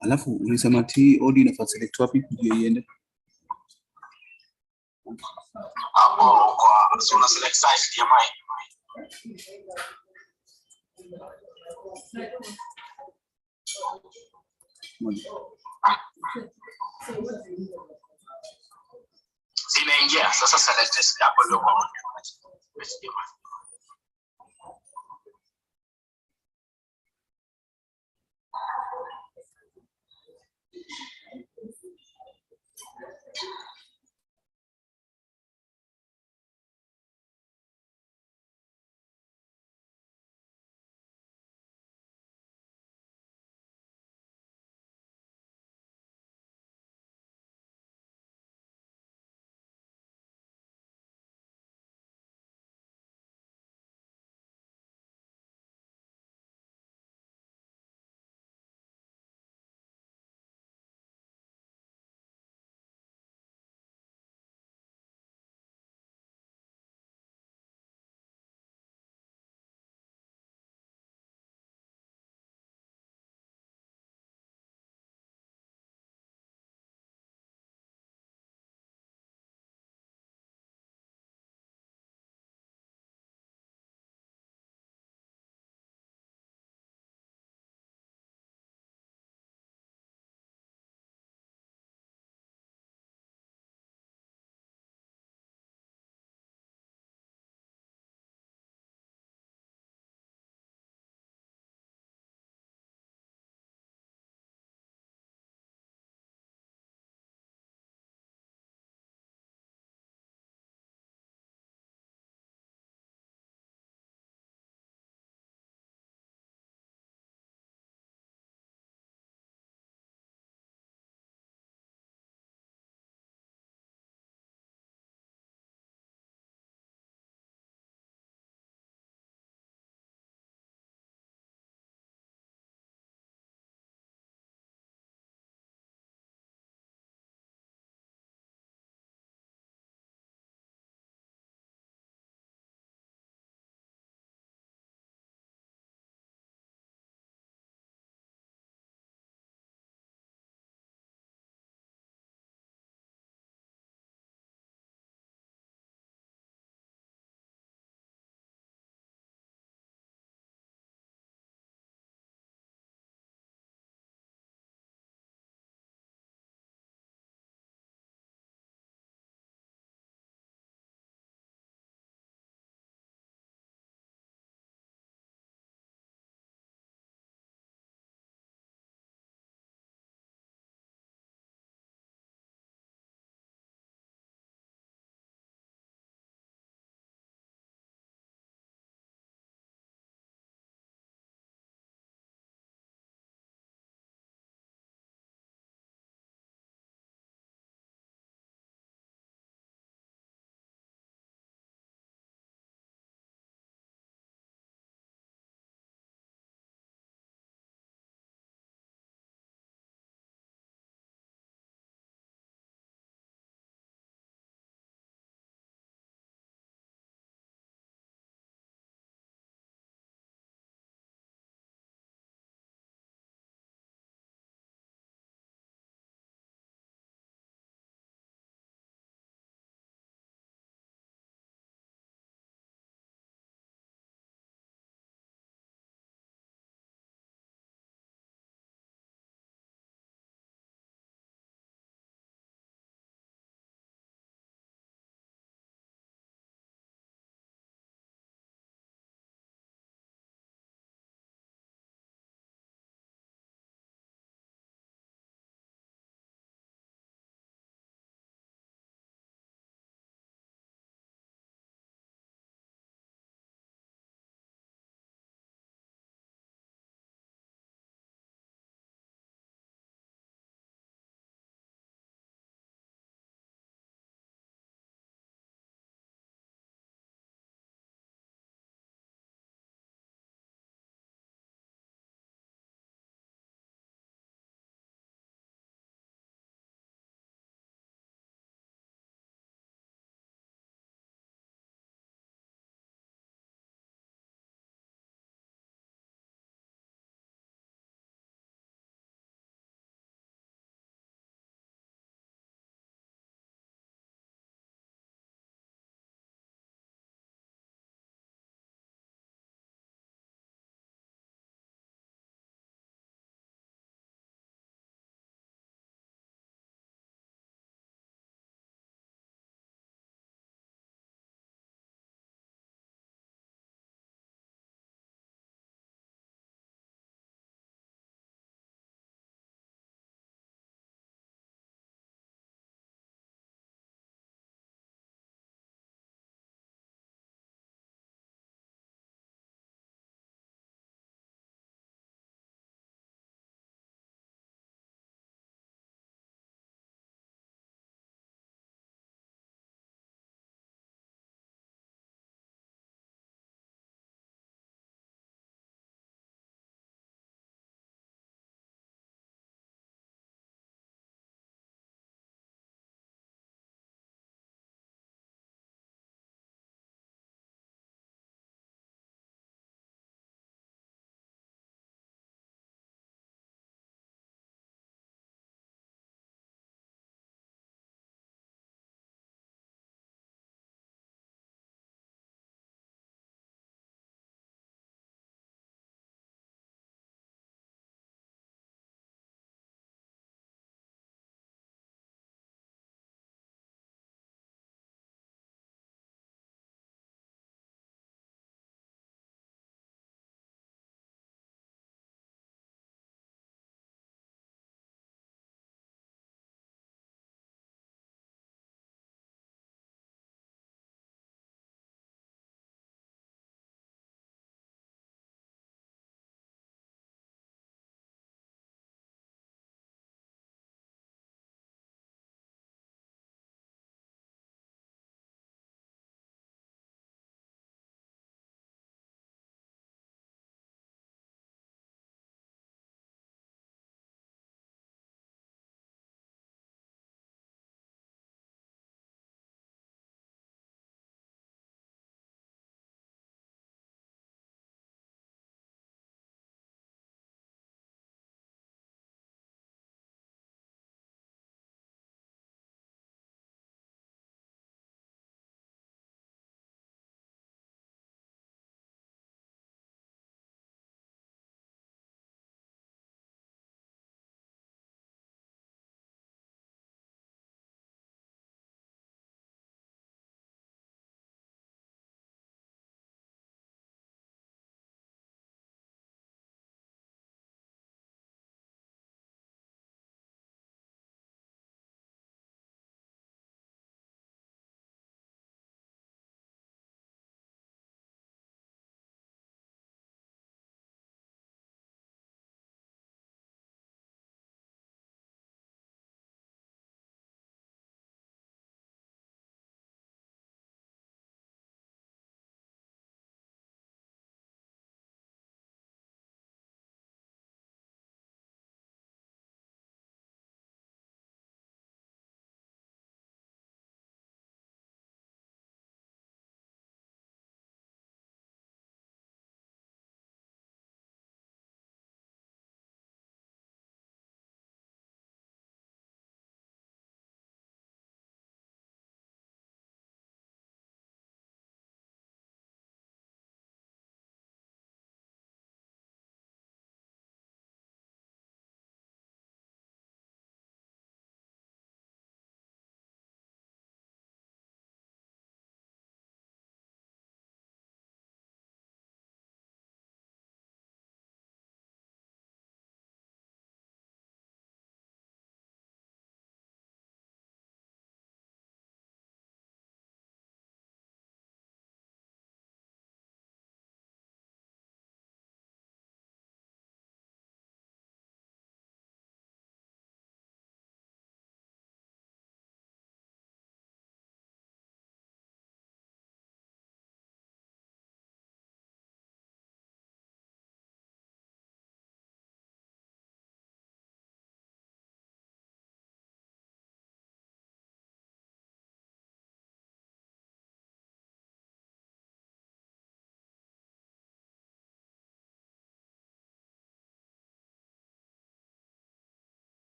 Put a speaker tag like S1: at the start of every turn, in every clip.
S1: Alafu ulisema TOD inafaa select wapi ndio iende?
S2: Hapo kwa so una select size DMI. Zinaingia sasa, select hapo ndio kwa HDMI.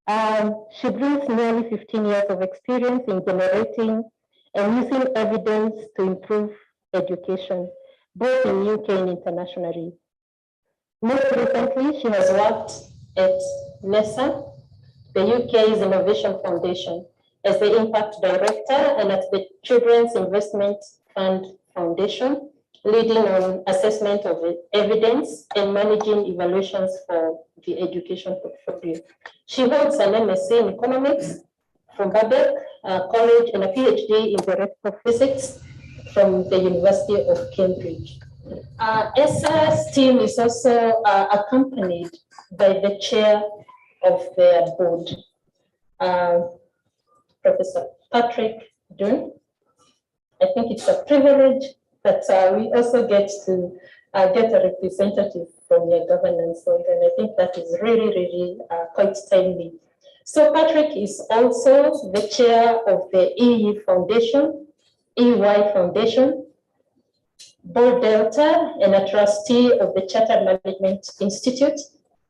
S3: She brings nearly 15 years of experience in generating and using evidence to improve education, both in UK and internationally. Most recently, she has worked at NESA, the UK's Innovation Foundation, as the Impact Director, and at the Children's Investment Fund Foundation, leading on assessment of evidence and managing evaluations for the education portfolio. She holds an MSc in economics from Babek College and a PhD in theoretical physics from the University of Cambridge. Essa's team is also accompanied by the chair of their board, Professor Patrick Dunn. I think it's a privilege that we also get to get a representative from your governance, and I think that is really quite timely. So Patrick is also the chair of the EY Foundation, Board Delta, and a trustee of the Chartered Management Institute.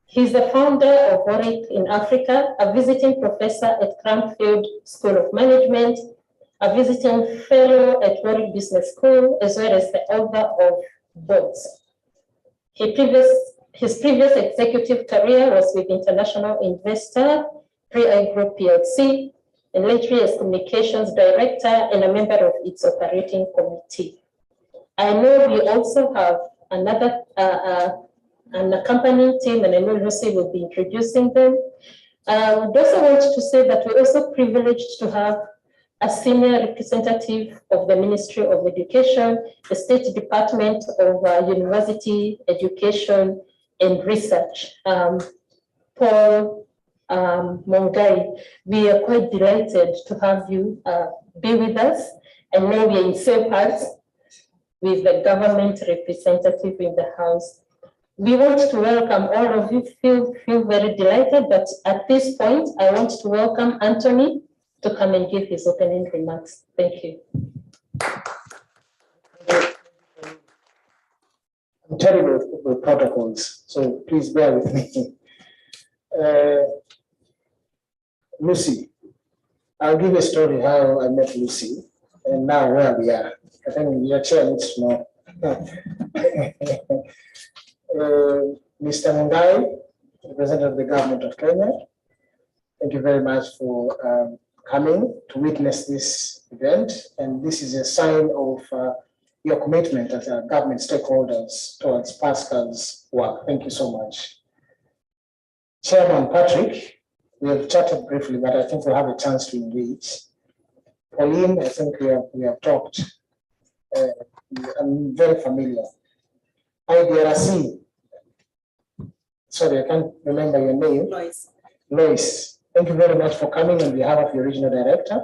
S3: He's the founder of Warwick in Africa, a visiting professor at Cranfield School of Management, a visiting fellow at Warwick Business School, as well as the author of books. His previous executive career was with international investor, Pre-I Group PLC, and lately as communications director and a member of its operating committee. I know we also have another an accompanying team, and I know Lucy will be introducing them. I also want to say that we're also privileged to have a senior representative of the Ministry of Education, the State Department of University Education and Research, Paul Mongai. We are quite delighted to have you be with us. I know we are in safe hands with the government representative in the House. We want to welcome all of you, feel very delighted, but at this point, I want to welcome Anthony to come and give his opening remarks. Thank you.
S4: I'm terrible with protocols, so please bear with me. Lucy, I'll give a story how I met Lucy, and now where we are. I think your chair needs to know. Mr. Mungai, representative of the government of Kenya, thank you very much for coming to witness this event. And this is a sign of your commitment as a government stakeholders towards Pascal's work. Thank you so much. Chairman Patrick, we have chatted briefly, but I think we'll have a chance to engage. Pauline, I think we have talked. I'm very familiar. IDRC. Sorry, I can't remember your name. Lois. Thank you very much for coming on behalf of your regional director.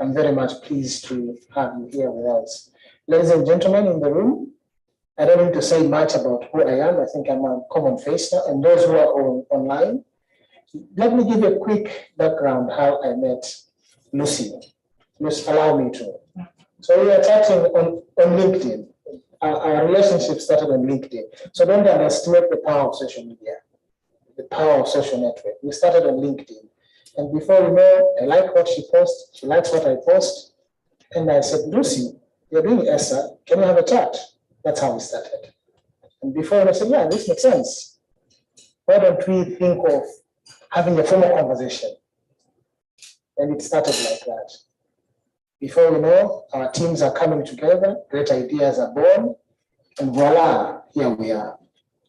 S4: I'm very much pleased to have you here with us. Ladies and gentlemen in the room, I don't need to say much about who I am. I think I'm a common face now. And those who are online, let me give you a quick background how I met Lucy. Just allow me to. So we are chatting on LinkedIn. Our relationship started on LinkedIn. So don't underestimate the power of social media, the power of social network. We started on LinkedIn. And before you know, I like what she posts, she likes what I post. And I said, Lucy, you're doing ESSA, can you have a chat? That's how we started. And before I said, yeah, this makes sense. Why don't we think of having a formal conversation? And it started like that. Before we know, our teams are coming together, great ideas are born, and voila, here we are.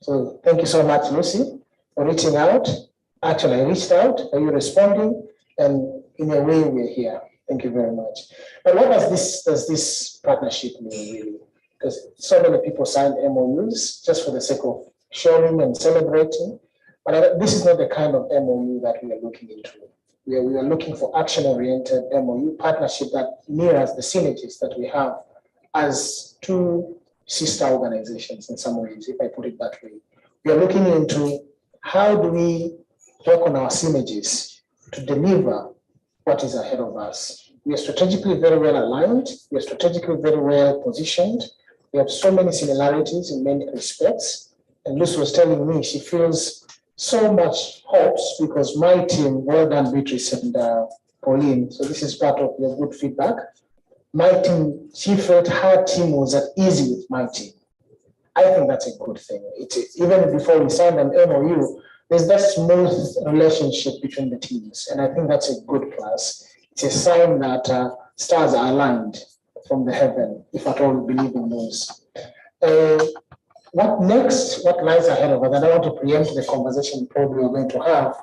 S4: So thank you so much, Lucy, for reaching out. Actually, I reached out, are you responding? And in a way, we're here. Thank you very much. But what does this partnership mean, really? Because so many people signed MOUs just for the sake of showing and celebrating. But this is not the kind of MOU that we are looking into. We are looking for action-oriented MOU partnership that mirrors the synergies that we have as two sister organizations in some ways, if I put it that way. We are looking into how do we work on our synergies to deliver what is ahead of us. We are strategically very well aligned. We are strategically very well positioned. We have so many similarities in many respects. And Lucy was telling me she feels so much hopes because my team, well done Beatrice and Pauline, so this is part of your good feedback. My team, she felt her team was at easy with my team. I think that's a good thing. Even before we signed an MoU, there's that smooth relationship between the teams. And I think that's a good plus. It's a sign that stars are aligned from the heaven, if at all we believe in those. What next? What lies ahead of us? I don't want to preempt the conversation probably we're going to have.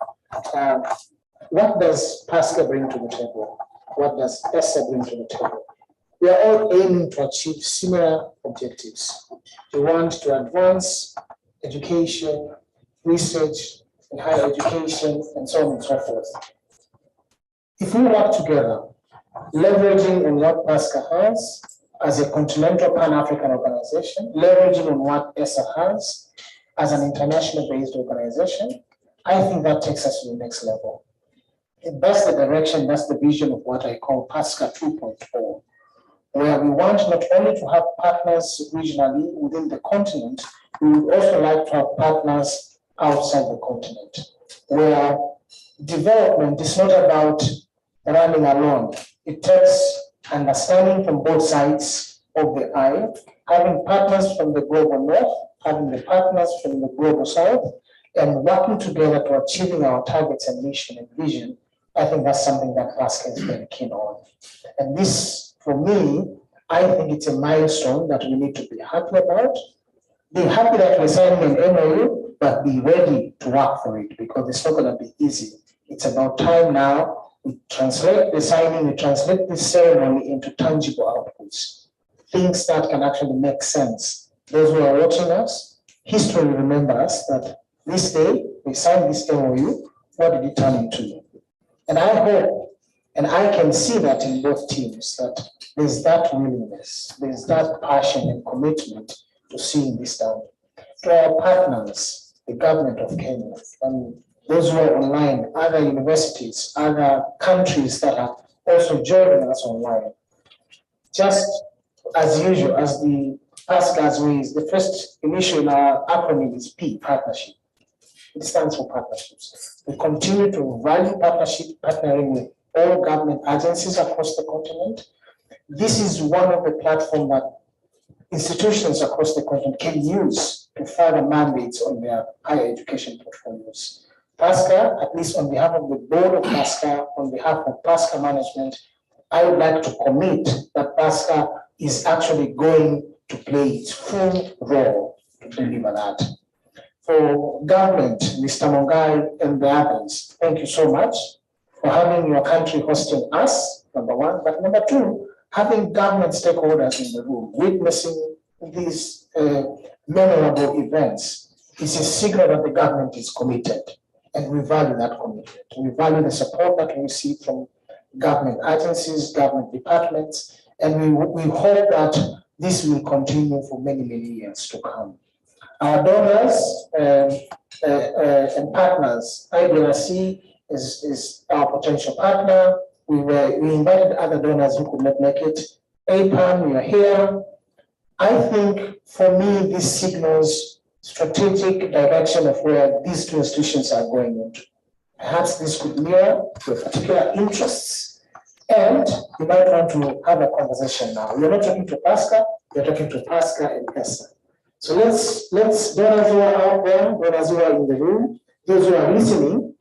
S4: What does PASGR bring to the table? What does ESSA bring to the table? We are all aiming to achieve similar objectives. We want to advance education, research, and higher education, and so on and so forth. If we work together, leveraging on what PASGR has as a continental Pan-African organization, leveraging on what ESSA has as an international-based organization, I think that takes us to the next level. And that's the direction, that's the vision of what I call PASGR 2.0, where we want not only to have partners regionally within the continent, we would also like to have partners outside the continent, where development is not about running alone. It takes understanding from both sides of the aisle, having partners from the global north, having the partners from the global south, and working together to achieving our targets and mission and vision. I think that's something that PASGR is very keen on. And this, for me, I think it's a milestone that we need to be happy about. Be happy that we're signing an MoU, but be ready to work for it because it's not going to be easy. It's about time now. We translate the signing, we translate this ceremony into tangible outputs, things that can actually make sense. Those who are watching us, history will remember us that this day we signed this MoU, what did it turn into? And I hope, and I can see that in both teams, that there's that willingness, there's that passion and commitment to seeing this done. To our partners, the government of Kenya, and those who are online, other universities, other countries that are also joining us online. Just as usual, as the PASGR's ways, the first initial in our acronym is P, partnership. It stands for partnerships. We continue to value partnership, partnering with all government agencies across the continent. This is one of the platforms that institutions across the continent can use to further mandates on their higher education portfolios. PASGR, at least on behalf of the board of PASGR, on behalf of PASGR management, I would like to commit that PASGR is actually going to play its full role to deliver that. For government, Mr. Mongai and the others, thank you so much for having your country hosting us, number one, but number two, having government stakeholders in the room, witnessing these memorable events is a signal that the government is committed. And we value that commitment. We value the support that we receive from government agencies, government departments, and we hope that this will continue for many, many years to come. Our donors and partners, IDRC is our potential partner. We invited other donors who could not make it. APAN, we are here. I think for me, this signals strategic direction of where these two institutions are going into. Perhaps this could mirror your particular interests, and you might want to have a conversation now. You're not talking to PASGR, you're talking to PASGR and ESSA. So let's donors who are out there, donors who are in the room, those who are listening,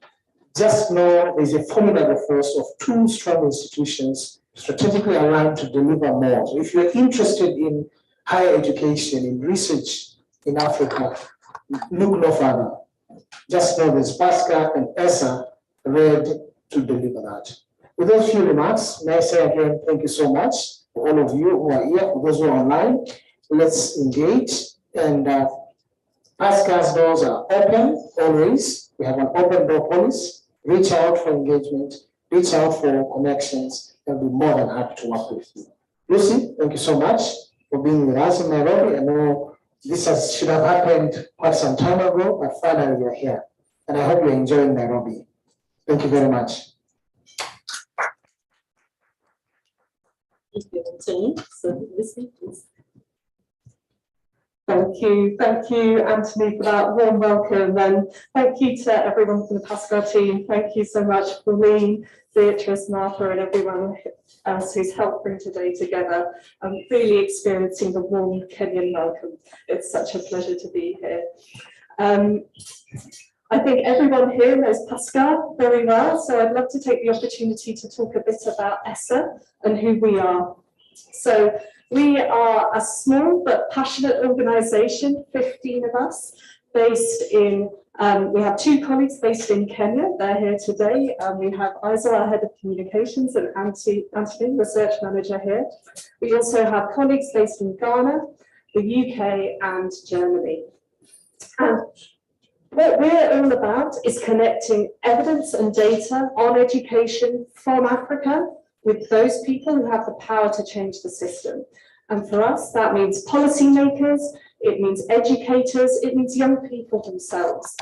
S4: just know there's a formidable force of two strong institutions strategically aligned to deliver more. So if you're interested in higher education, in research in Africa, look no further. Just know there's PASGR and ESSA ready to deliver that. With those few remarks, may I say again, thank you so much for all of you who are here, for those who are online. Let's engage, and PASGR's doors are open always. We have an open door policy. Reach out for engagement, reach out for connections, and we'll be more than happy to work with you. Lucy, thank you so much for being with us in Nairobi. I know this should have happened quite some time ago, but finally you're here. And I hope you're enjoying Nairobi. Thank you very much.
S3: Thank you, Anthony. So, Lucy, please. Thank
S5: Thank you, Anthony, for that warm welcome, and thank you to everyone from the PASGR team. Thank you so much, Pauline, Beatrice, Martha, and everyone else who's helped bring today together. I'm really experiencing the warm Kenyan welcome. It's such a pleasure to be here. I think everyone here knows PASGR very well, so I'd love to take the opportunity to talk a bit about ESSA and who we are. So we are a small but passionate organisation, 15 of us, based in, we have 2 colleagues based in Kenya. They're here today. We have Isa, our Head of Communications, and Anthony, Research Manager here. We also have colleagues based in Ghana, the UK and Germany. And what we're all about is connecting evidence and data on education from Africa with those people who have the power to change the system. And for us, that means policymakers, it means educators, it means young people themselves.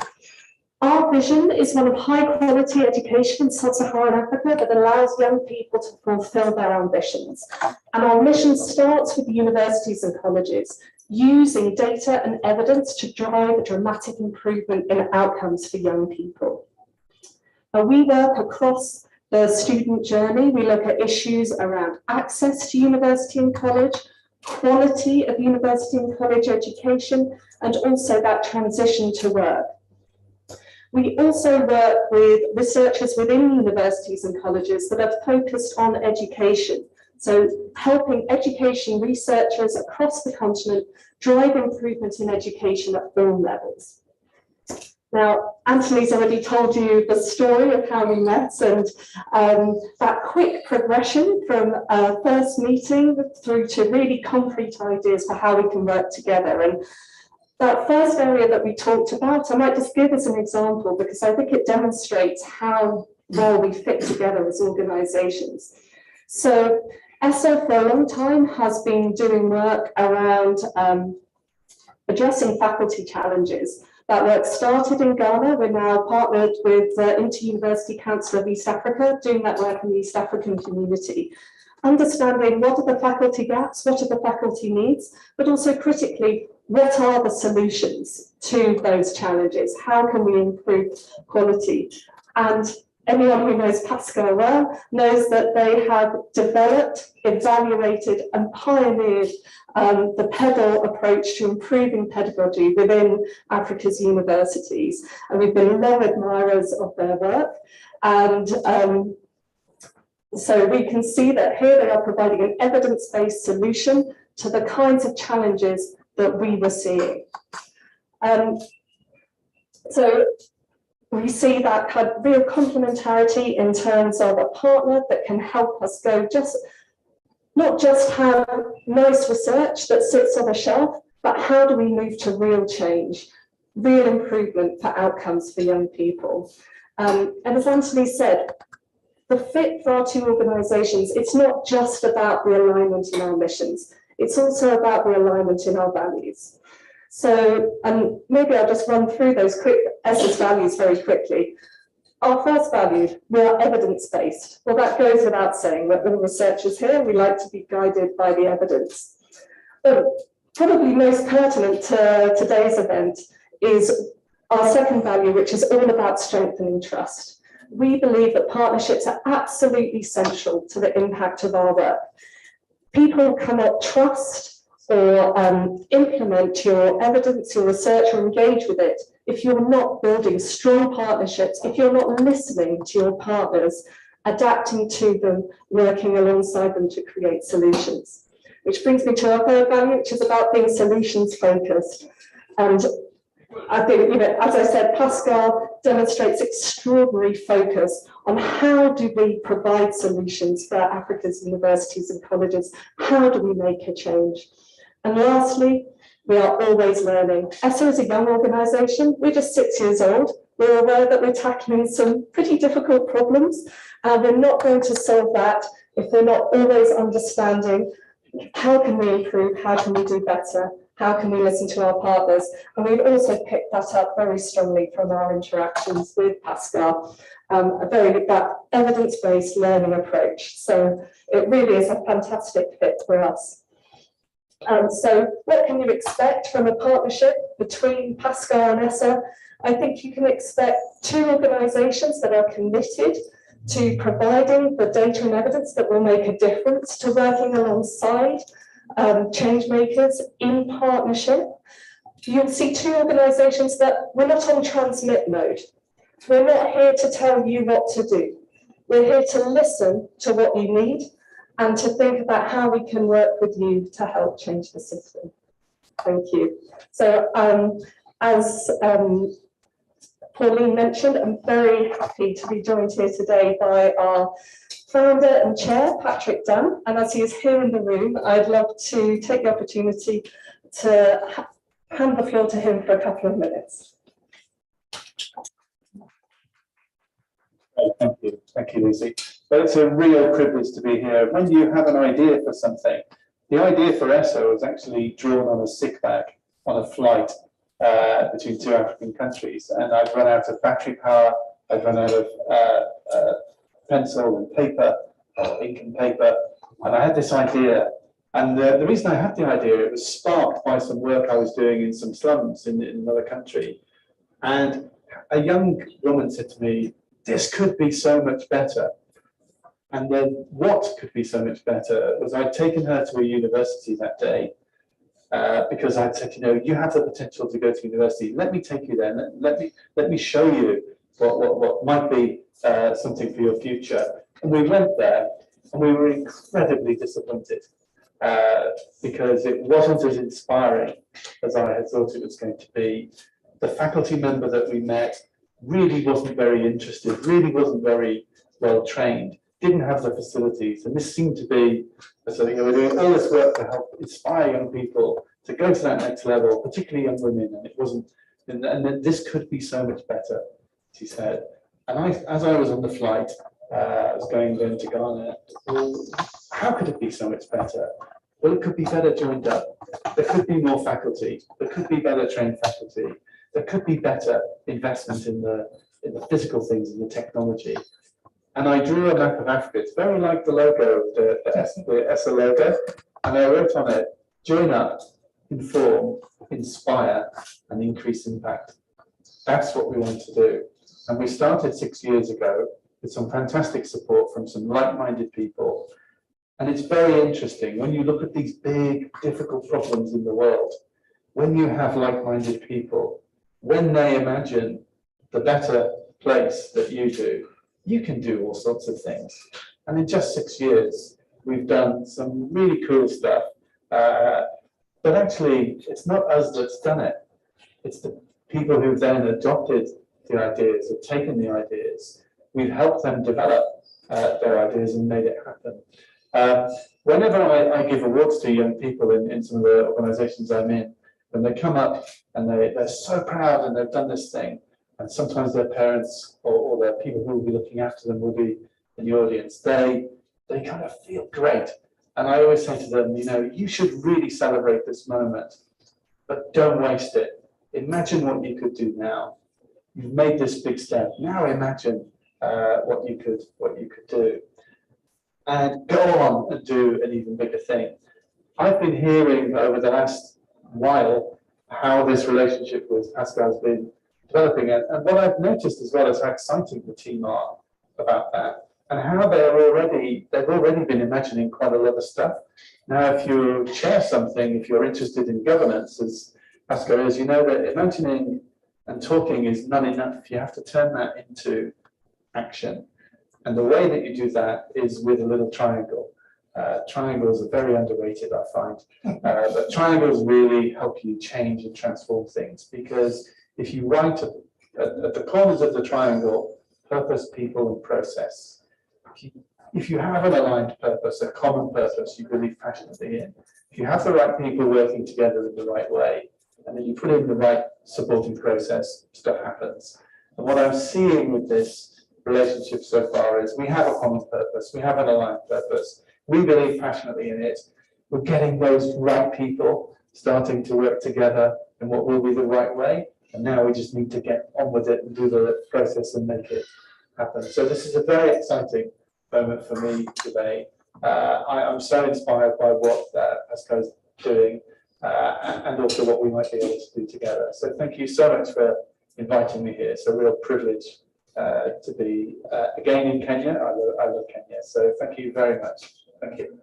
S5: Our vision is one of high quality education in Sub-Saharan Africa that allows young people to fulfill their ambitions. And our mission starts with the universities and colleges, using data and evidence to drive a dramatic improvement in outcomes for young people. We work across the student journey. We look at issues around access to university and college, quality of university and college education, and also that transition to work. We also work with researchers within universities and colleges that are focused on education. So helping education researchers across the continent drive improvement in education at all levels. Now, Anthony's already told you the story of how we met, and that quick progression from first meeting through to really concrete ideas for how we can work together. And that first area that we talked about, I might just give as an example because I think it demonstrates how well we fit together as organisations. So ESSA for a long time has been doing work around addressing faculty challenges. That work started in Ghana. We're now partnered with Inter-University Council of East Africa, doing that work in the East African community. Understanding what are the faculty gaps, what are the faculty needs, but also critically, what are the solutions to those challenges? How can we improve quality? And anyone who knows PASGR well knows that they have developed, evaluated and pioneered the PEDAL approach to improving pedagogy within Africa's universities. And we've been long admirers of their work. And so we can see that here they are providing an evidence-based solution to the kinds of challenges that we were seeing. So we see that kind of real complementarity in terms of a partner that can help us go not just have nice research that sits on a shelf, but how do we move to real change, real improvement for outcomes for young people. And as Anthony said, the fit for our 2 organisations, it's not just about the alignment in our missions, it's also about the alignment in our values. So, and maybe I'll just run through those ESSA's values very quickly. Our first value, we are evidence-based. Well, that goes without saying. We're all researchers here. We like to be guided by the evidence. But probably most pertinent to today's event is our second value, which is all about strengthening trust. We believe that partnerships are absolutely central to the impact of our work. People cannot trust or implement your evidence, your research, or engage with it if you're not building strong partnerships, if you're not listening to your partners, adapting to them, working alongside them to create solutions. Which brings me to our third value, which is about being solutions focused. And I think, as I said, PASGR demonstrates extraordinary focus on how do we provide solutions for Africa's universities and colleges? How do we make a change? And lastly, we are always learning. ESSA is a young organisation. We're just 6 years old. We're aware that we're tackling some pretty difficult problems, and we're not going to solve that if we're not always understanding how can we improve, how can we do better, how can we listen to our partners. And we've also picked that up very strongly from our interactions with PASGR, that evidence-based learning approach. So it really is a fantastic fit for us. So what can you expect from a partnership between Pascal and Essa? I think you can expect two organisations that are committed to providing the data and evidence that will make a difference, to working alongside change makers in partnership. You'll see two organisations that we're not on transmit mode. We're not here to tell you what to do. We're here to listen to what you need and to think about how we can work with you to help change the system. Thank you. So as Pauline mentioned, I'm very happy to be joined here today by our founder and chair, Patrick Dunn. And as he is here in the room, I'd love to take the opportunity to hand the floor to him for a couple of minutes.
S6: Thank you, Lucy. But it's a real privilege to be here. When you have an idea for something, the idea for ESSA was actually drawn on a sick bag on a flight between two African countries, and I'd run out of battery power, I'd run out of pencil and paper, ink and paper, and I had this idea. And the reason I had the idea, it was sparked by some work I was doing in some slums in another country. And a young woman said to me, "This could be so much better." And then what could be so much better was I'd taken her to a university that day because I'd said, you know, you have the potential to go to university. Let me take you there. Let me show you what might be something for your future. And we went there and we were incredibly disappointed because it wasn't as inspiring as I had thought it was going to be. The faculty member that we met really wasn't very interested, really wasn't very well trained, didn't have the facilities, and this seemed to be, so we're doing all this work to help inspire young people to go to that next level, particularly young women, and it wasn't, and this could be so much better, she said. And as I was on the flight, I was going then to Ghana, well, how could it be so much better? Well, it could be better joined up. There could be more faculty. There could be better trained faculty. There could be better investment in the physical things, in the technology. And I drew a map of Africa. It's very like the logo, the ESSA logo. And I wrote on it, join up, inform, inspire, and increase impact. That's what we want to do. And we started 6 years ago with some fantastic support from some like-minded people. And it's very interesting when you look at these big, difficult problems in the world, when you have like-minded people, when they imagine the better place that you do, you can do all sorts of things. And in just 6 years, we've done some really cool stuff. But actually, it's not us that's done it. It's the people who've then adopted the ideas, have taken the ideas. We've helped them develop their ideas and made it happen. Whenever I give awards to young people in some of the organizations I'm in, when they come up and they're so proud and they've done this thing, and sometimes their parents or the people who will be looking after them will be in the audience, they kind of feel great. And I always say to them, you know, you should really celebrate this moment, but don't waste it. Imagine what you could do now. You've made this big step. Now imagine what you could do. And go on and do an even bigger thing. I've been hearing over the last while how this relationship with Pascal has been developing, and what I've noticed as well is how exciting the team are about that, and how they've already been imagining quite a lot of stuff. Now, if you share something, if you're interested in governance, as Pascal is, you know that imagining and talking is not enough. You have to turn that into action. And the way that you do that is with a little triangle. Triangles are very underrated, I find. But triangles really help you change and transform things, because if you write at the corners of the triangle, purpose, people, and process. If you have an aligned purpose, a common purpose you believe passionately in, if you have the right people working together in the right way, and then you put in the right supporting process, stuff happens. And what I'm seeing with this relationship so far is we have a common purpose, we have an aligned purpose, we believe passionately in it, we're getting those right people starting to work together in what will be the right way, and now we just need to get on with it and do the process and make it happen. So this is a very exciting moment for me today. I'm so inspired by what Pascal doing, and also what we might be able to do together. So thank you so much for inviting me here. It's a real privilege to be again in Kenya. I love Kenya. So thank you very much. Thank you.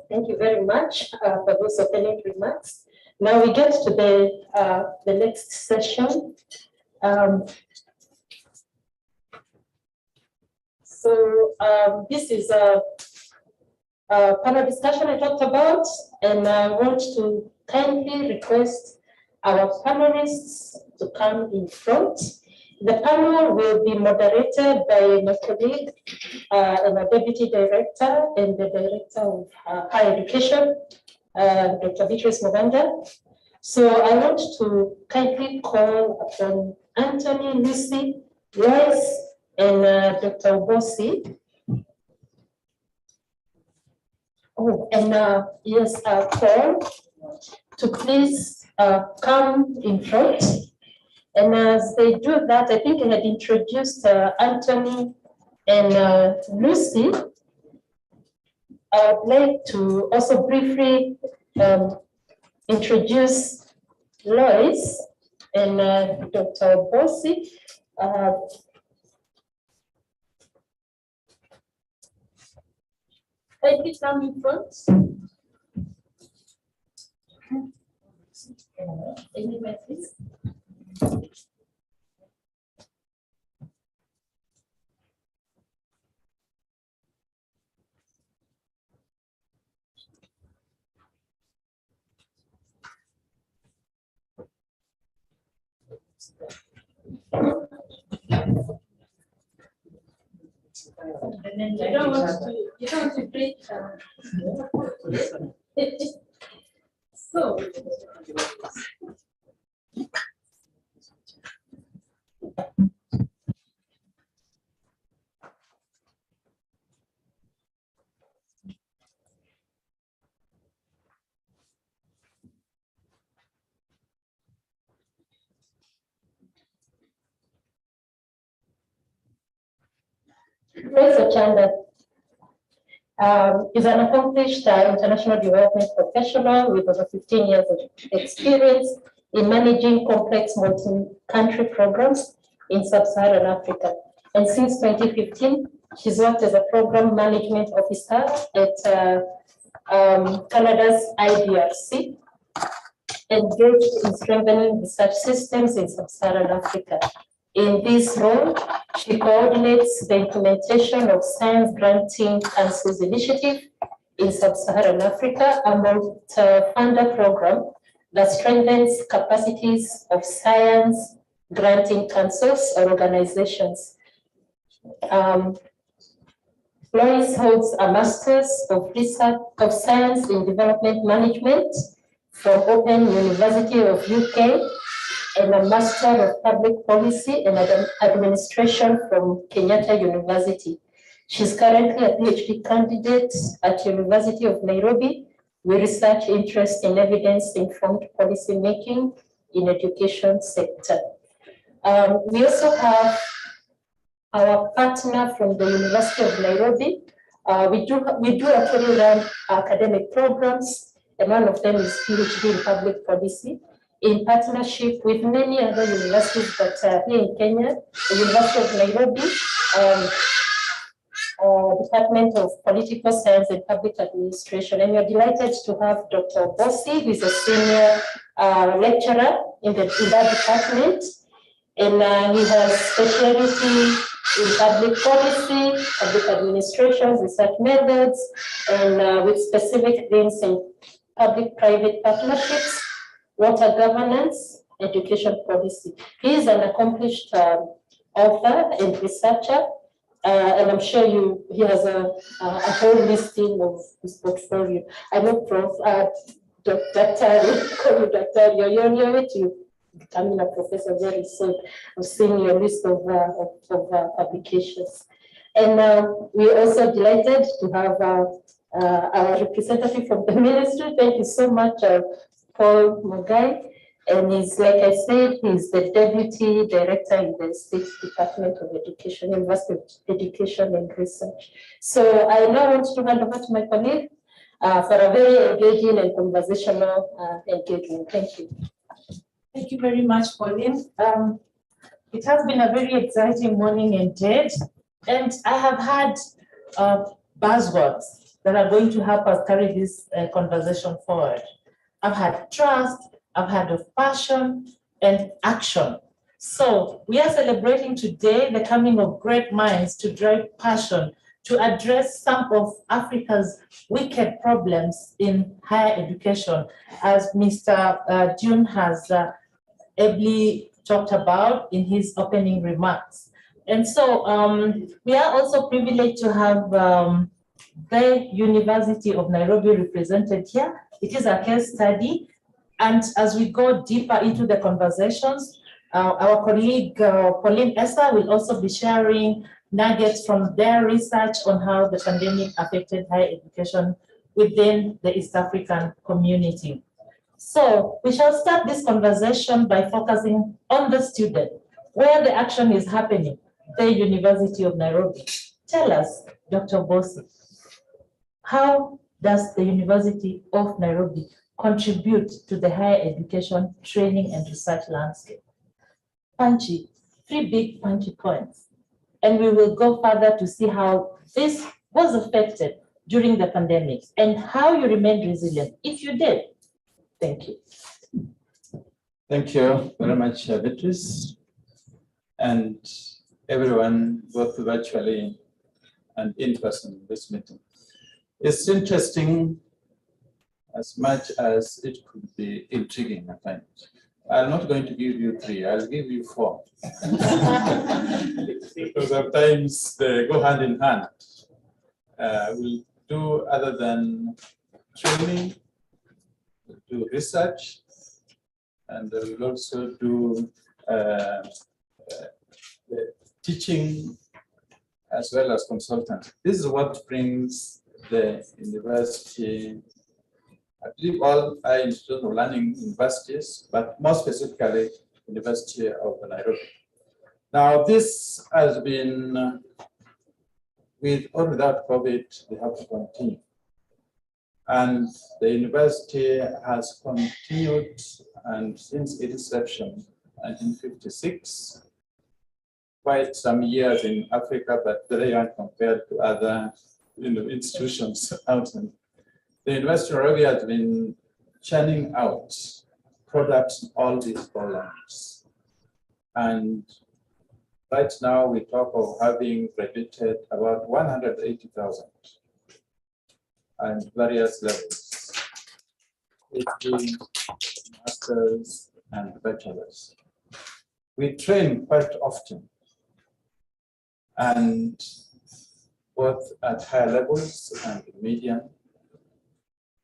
S3: Thank you very much for those opening remarks. Now we get to the next session. This is a panel discussion I talked about, and I want to kindly request our panelists to come in front. The panel will be moderated by my colleague and a deputy director and the director of higher education, Dr. Beatrice Muganda. So I want to kindly call upon Anthony, Lucy, Lois, and Dr. Obosi. Oh, and yes, Paul, to please come in front. And as they do that, I think I had introduced Anthony and Lucy. I would like to also briefly introduce Lois and Dr. Obosi. Can you come in front? Anywhere, please. And then you don't want to break. So. Professor Chanda is an accomplished international development professional with over 15 years of experience in managing complex multi-country programs in Sub-Saharan Africa. And since 2015, she's worked as a program management officer at Canada's IDRC, engaged in strengthening research systems in Sub-Saharan Africa. In this role, she coordinates the implementation of Science Granting Council's initiative in Sub-Saharan Africa, a multi-funder program that strengthens capacities of science granting councils or organizations. Lois holds a Master's of Research of Science in Development Management from Open University of UK, and a Master of Public Policy and Administration from Kenyatta University. She's currently a PhD candidate at University of Nairobi with research interest in evidence-informed policy making in education sector. We also have our partner from the University of Nairobi. We do actually run academic programs, and one of them is PhD in Public Policy, in partnership with many other universities that are here in Kenya, the University of Nairobi, Department of Political Science and Public Administration. And we're delighted to have Dr. Obosi, who is a senior lecturer in that department. And he has specialty in public policy, public administration, research methods, and with specific themes in public-private partnerships, water governance, education policy. He is an accomplished author and researcher, and I'm sure he has a whole listing of his portfolio. I know Prof. Dr. You're on your way to becoming a professor very soon. I've seen your list of publications. And we're also delighted to have our representative from the ministry. Thank you so much, Paul Mugai, And he's, like I said, he's the Deputy Director in the State Department of Education, University of Education and Research. So I now want to hand over to my colleague for a very engaging and conversational engagement. Thank you.
S7: Thank you very much, Pauline. It has been a very exciting morning indeed, and I have had buzzwords that are going to help us carry this conversation forward. I've had trust, I've had of passion and action. So we are celebrating today the coming of great minds to drive passion to address some of Africa's wicked problems in higher education, as Mr. June has ably talked about in his opening remarks. And so we are also privileged to have the University of Nairobi represented here. It is a case study. And as we go deeper into the conversations, our colleague Pascal Essa will also be sharing nuggets from their research on how the pandemic affected higher education within the East African community. So we shall start this conversation by focusing on the student, where the action is happening, the University of Nairobi. Tell us, Dr. Bossi, how does the University of Nairobi contribute to the higher education, training, and research landscape? Punchy, 3 big punchy points. And we will go further to see how this was affected during the pandemic and how you remained resilient, if you did. Thank you.
S8: Thank you very much, Beatrice, and everyone, both virtually and in person, in this meeting. It's interesting as much as it could be intriguing at times. I'm not going to give you 3, I'll give you 4. Because sometimes they go hand in hand. We'll do other than training, we'll do research, and we'll also do teaching as well as consultant. This is what brings the university, I believe all are institutions of learning universities, but more specifically, University of Nairobi. Now, this has been, with or without COVID, they have to continue. And the university has continued, and since its inception, 1956, quite some years in Africa, but very young compared to other institutions out in the University of Nairobi has been churning out products in all these programs. And right now we talk of having graduated about 180,000 and various levels, PhD, masters, and bachelors. We train quite often, and both at higher levels and medium.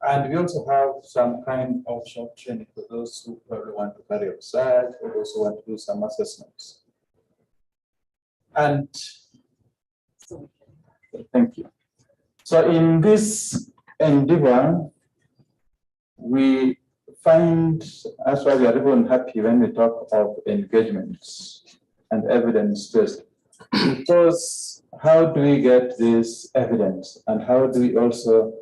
S8: And we also have some kind of short training for those who probably want to carry outside or those who want to do some assessments. And thank you. So in this endeavor, we find, that's why we are even happy when we talk of engagements and evidence-based. Because how do we get this evidence, and how do we also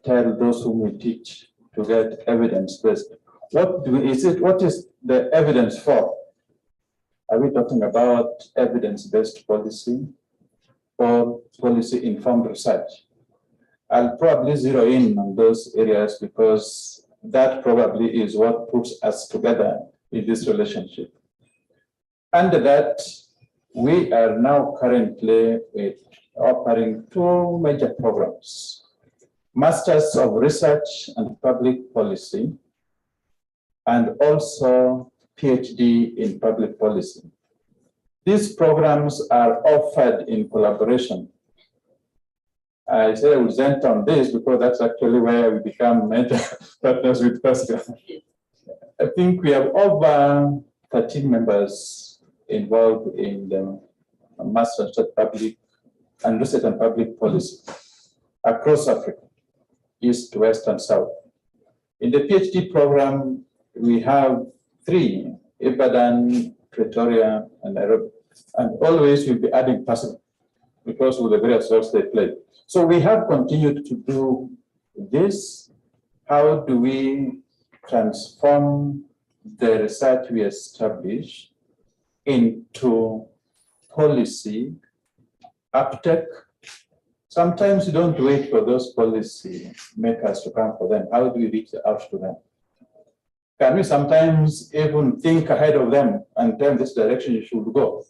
S8: tell those whom we teach to get evidence-based? What is the evidence for? Are we talking about evidence-based policy or policy-informed research? I'll probably zero in on those areas because that probably is what puts us together in this relationship. Under that, we are now currently offering 2 major programs: Masters of Research and Public Policy, and also PhD in Public Policy. These programs are offered in collaboration. I say I will center on this because that's actually where we become major partners with Pascal. I think we have over 13 members involved in the Masters of Public and Research and Public Policy across Africa, East, West, and South. In the PhD program, we have three, Ibadan, Pretoria, and Nairobi. And always we'll be adding Pascal because of the various roles they play. So we have continued to do this. How do we transform the research we establish into policy uptake? Sometimes you don't wait for those policy makers to come for them. How do we reach out to them? Can we sometimes even think ahead of them and tell this direction you should go?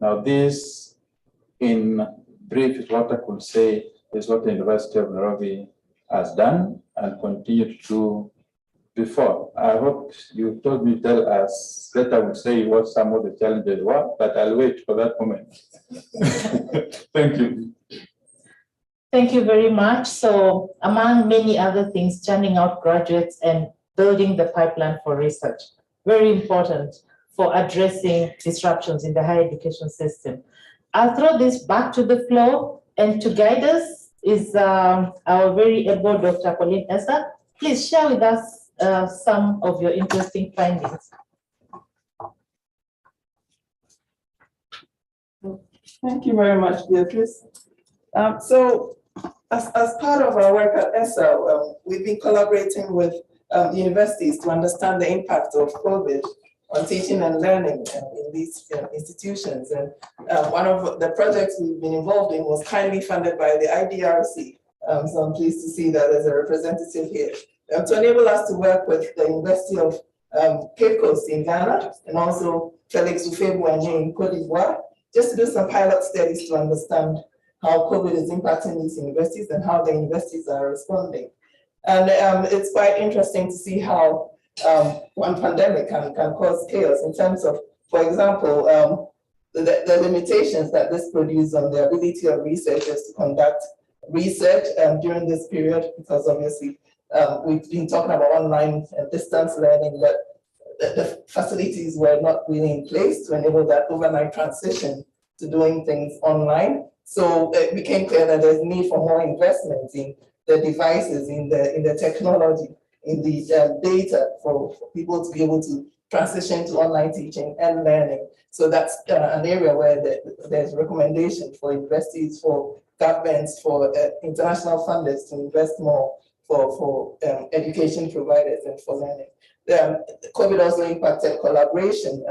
S8: Now this, in brief, is what I could say is what the University of Nairobi has done and continue to do before. I hope you told me, tell us, later we'll say what some of the challenges were, but I'll wait for that moment. Thank you.
S7: Thank you very much. So among many other things, churning out graduates and building the pipeline for research, very important for addressing disruptions in the higher education system. I'll throw this back to the floor, and to guide us is our very able Dr. Pascal and Essa. Please share with us some of your interesting findings.
S9: Thank you very much, Beatrice. So as part of our work at ESSA, we've been collaborating with universities to understand the impact of COVID on teaching and learning in these institutions. And one of the projects we've been involved in was kindly funded by the IDRC. So I'm pleased to see that there's a representative here. To enable us to work with the University of Cape Coast in Ghana and also Felix Houphouët-Boigny in Cote d'Ivoire, just to do some pilot studies to understand how COVID is impacting these universities and how the universities are responding. And it's quite interesting to see how one pandemic can cause chaos in terms of, for example, the limitations that this produces on the ability of researchers to conduct research during this period, because obviously we've been talking about online and distance learning, but the facilities were not really in place to enable that overnight transition to doing things online. So it became clear that there's need for more investment in the devices, in the technology, in the data for people to be able to transition to online teaching and learning. So that's an area where there's recommendation for universities, for governments, for international funders to invest more for education providers and for learning. COVID also impacted collaboration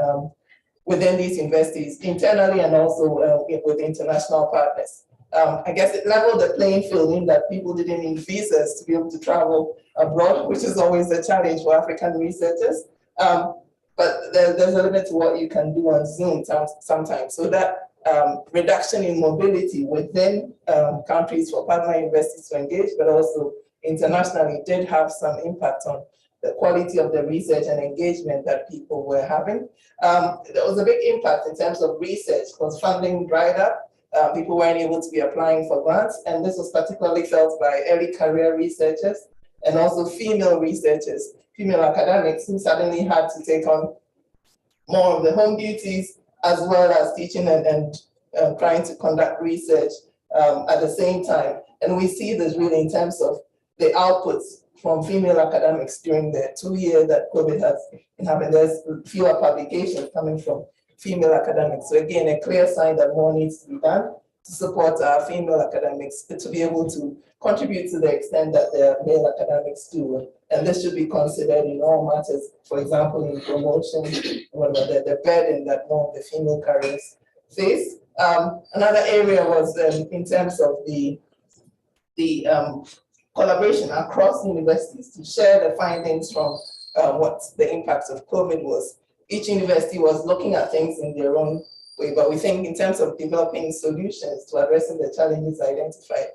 S9: within these universities, internally and also with international partners. I guess it leveled the playing field in that people didn't need visas to be able to travel abroad, which is always a challenge for African researchers. But there's a limit to what you can do on Zoom sometimes. So that reduction in mobility within countries for partner universities to engage, but also internationally, did have some impact on the quality of the research and engagement that people were having. There was a big impact in terms of research because funding dried up. People weren't able to be applying for grants, and this was particularly felt by early career researchers and also female researchers, female academics who suddenly had to take on more of the home duties as well as teaching and trying to conduct research at the same time. And we see this really in terms of the outputs from female academics during the 2 years that COVID has been happening. There's fewer publications coming from female academics. So again, a clear sign that more needs to be done to support our female academics to be able to contribute to the extent that their male academics do. And this should be considered in all matters, for example, in promotion, the burden that more of the female careers face. Another area was in terms of the collaboration across universities to share the findings from what the impacts of COVID was. Each university was looking at things in their own way, but we think in terms of developing solutions to addressing the challenges identified,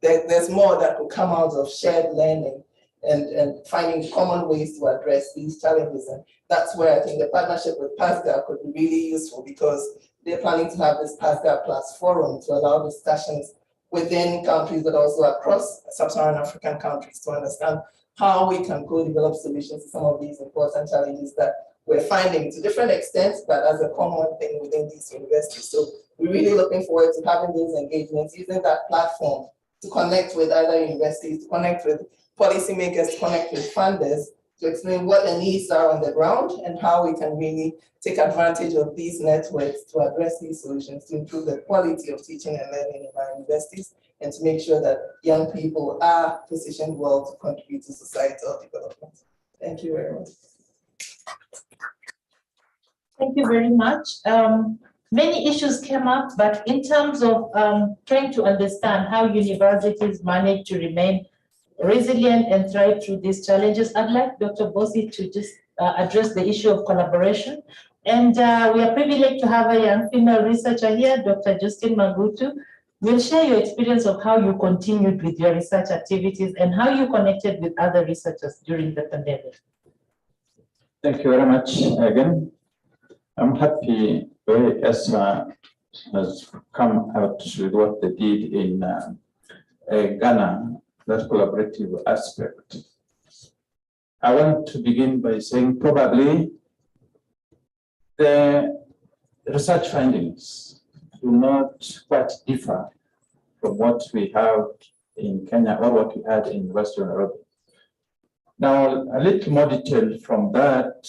S9: there's more that could come out of shared learning and finding common ways to address these challenges. And that's where I think the partnership with PASGR could be really useful, because they're planning to have this PASGR Plus forum to allow discussions within countries, but also across Sub-Saharan African countries to understand how we can co-develop solutions to some of these important challenges that we're finding to different extents, but as a common thing within these universities. So we're really looking forward to having those engagements, using that platform to connect with other universities, to connect with policymakers, to connect with funders, to explain what the needs are on the ground and how we can really take advantage of these networks to address these solutions, to improve the quality of teaching and learning in our universities, and to make sure that young people are positioned well to contribute to societal development. Thank you very much.
S7: Thank you very much. Many issues came up, but in terms of trying to understand how universities manage to remain resilient and thrive through these challenges, I'd like Dr. Bosi to just address the issue of collaboration. And we are privileged to have a young female researcher here, Dr. Justine Magutu. We'll share your experience of how you continued with your research activities and how you connected with other researchers during the pandemic.
S8: Thank you very much again. I'm happy PASGR has come out with what they did in Ghana, that collaborative aspect. I want to begin by saying probably the research findings do not quite differ from what we have in Kenya or what we had in Western Nairobi. Now, a little more detail from that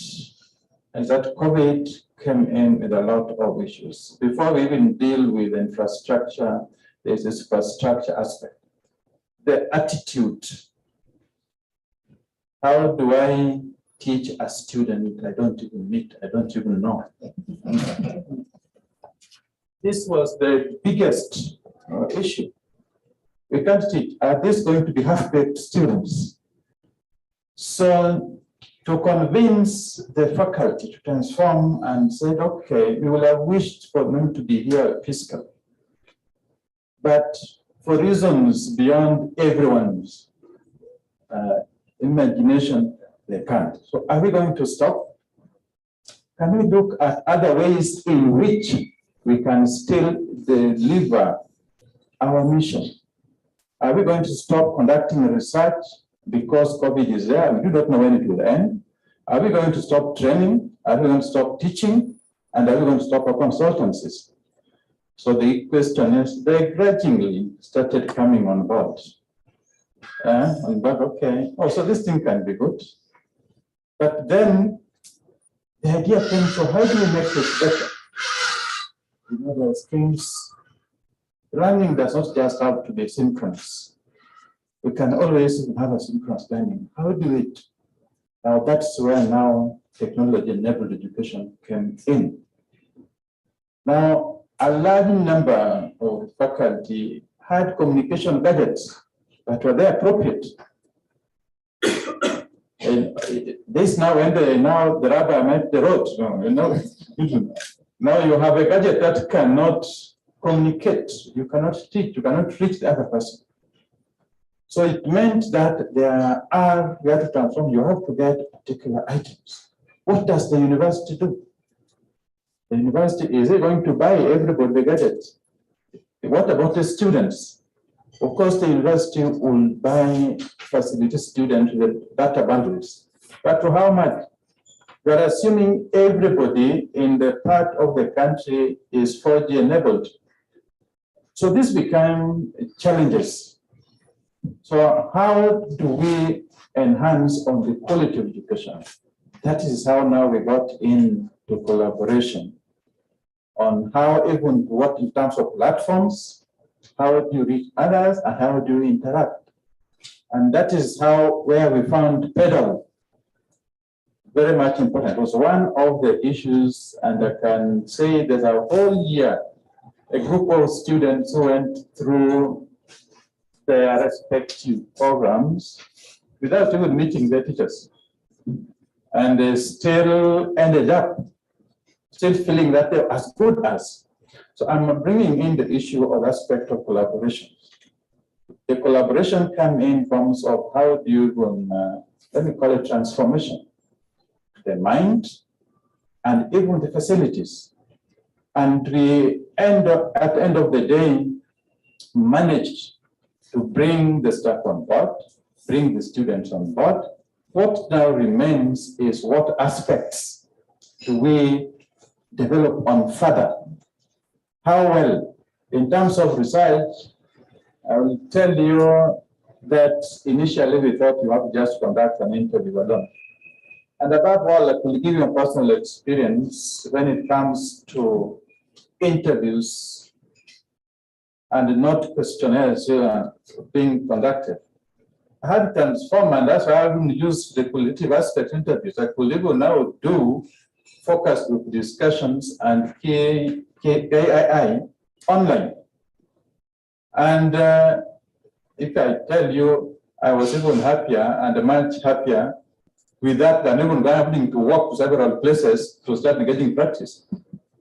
S8: is that COVID came in with a lot of issues. Before we even deal with infrastructure, there's this infrastructure aspect. The attitude. How do I teach a student I don't even meet, I don't even know? This was the biggest issue. We can't teach. Are these going to be half-baked students? So to convince the faculty to transform and say, okay, we will have wished for them to be here physically. But for reasons beyond everyone's imagination, they can't. So are we going to stop? Can we look at other ways in which we can still deliver our mission? Are we going to stop conducting research because COVID is there? We do not know when it will end. Are we going to stop training? Are we going to stop teaching? And are we going to stop our consultancies? So the question is, they grudgingly started coming on board. Okay, oh, so this thing can be good. But then the idea came, so how do we make this better? You know, those things, learning does not just have to be synchronous. We can always have a synchronous learning. How do it? Now that's where now technology-enabled education came in. Now, a large number of faculty had communication gadgets that were there appropriate. And this now, when the rubber met the road, you know, now you have a gadget that cannot communicate, you cannot teach, you cannot reach the other person. So it meant that we have to transform, you have to get particular items. What does the university do? The university, is it going to buy everybody the gadgets? What about the students? Of course, the university will buy facility students with data bundles. But to how much? We are assuming everybody in the part of the country is 4G enabled. So this became challenges. So how do we enhance on the quality of education? That is how now we got into collaboration on how even what in terms of platforms, how do you reach others and how do you interact? And that is how where we found pedal very much important. It was one of the issues, and I can say there's a whole year, a group of students who went through their respective programs without even meeting their teachers. And they still ended up still feeling that they're as good as. So I'm bringing in the issue of aspect of collaboration. The collaboration comes in terms of how do you, let me call it transformation, the mind and even the facilities. And we end up, at the end of the day, managed to bring the staff on board, bring the students on board. What now remains is what aspects do we develop on further? How well? In terms of research, I will tell you that initially we thought you have to just conduct an interview alone. And above all, I will give you a personal experience when it comes to interviews and not questionnaires being conducted. I had transformed, and that's why I haven't used the qualitative aspect interviews. I could even now do focus group discussions and KII online. And if I tell you, I was even happier and much happier with that than even having to walk to several places to start getting practice.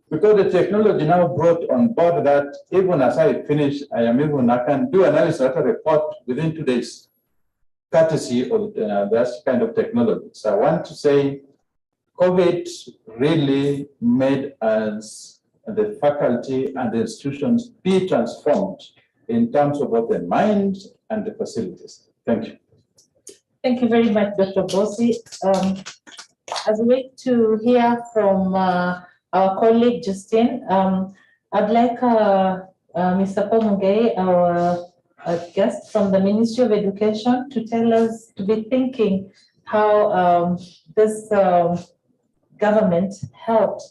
S8: Because the technology now brought on board that even as I finish, I can do analysis of a report within 2 days, courtesy of that kind of technology. So I want to say COVID really made us, the faculty and the institutions, be transformed in terms of both the mind and the facilities. Thank you.
S7: Thank you very much, Dr. Bossi. As we wait to hear from our colleague Justine, I'd like Mr. Paul Mungei, our guest from the Ministry of Education, to tell us, to be thinking how this government helped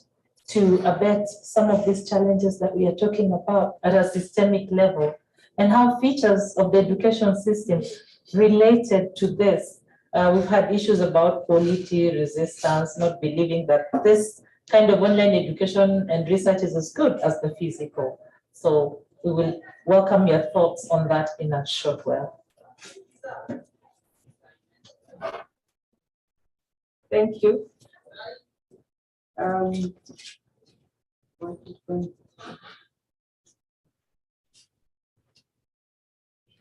S7: to abet some of these challenges that we are talking about at a systemic level, and how features of the education system related to this. We've had issues about quality, resistance, not believing that this kind of online education and research is as good as the physical. So we will welcome your thoughts on that in a short while.
S10: Thank you.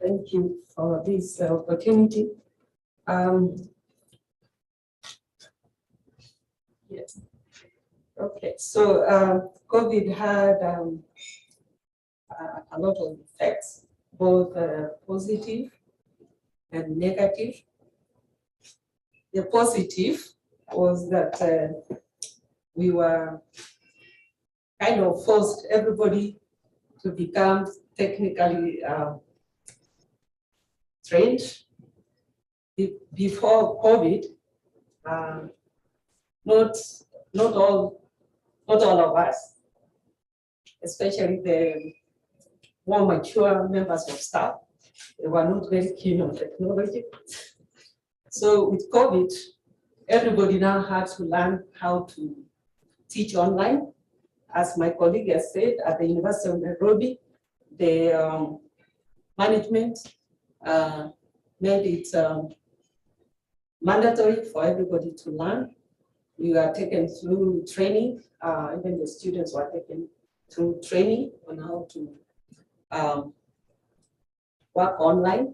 S10: Thank you for this opportunity. Yes. Okay, so COVID had a lot of effects, both positive and negative. The positive was that we were kind of forced everybody to become technically trained. Before COVID, not all of us, especially the more mature members of staff, they were not very keen on technology. So with COVID, everybody now had to learn how to teach online. As my colleague has said, at the University of Nairobi, the management made it mandatory for everybody to learn. We were taken through training, even the students were taken through training on how to work online.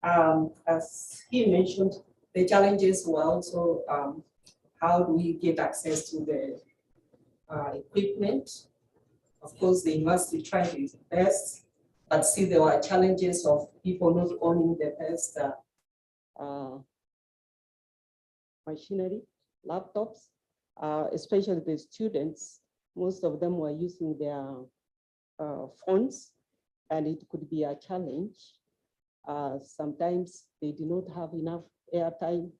S10: As he mentioned, the challenges were also how do we get access to the equipment. Of course, the university tried its best, but see there were challenges of people not owning the best machinery, laptops, especially the students. Most of them were using their phones, and it could be a challenge. Sometimes they did not have enough airtime.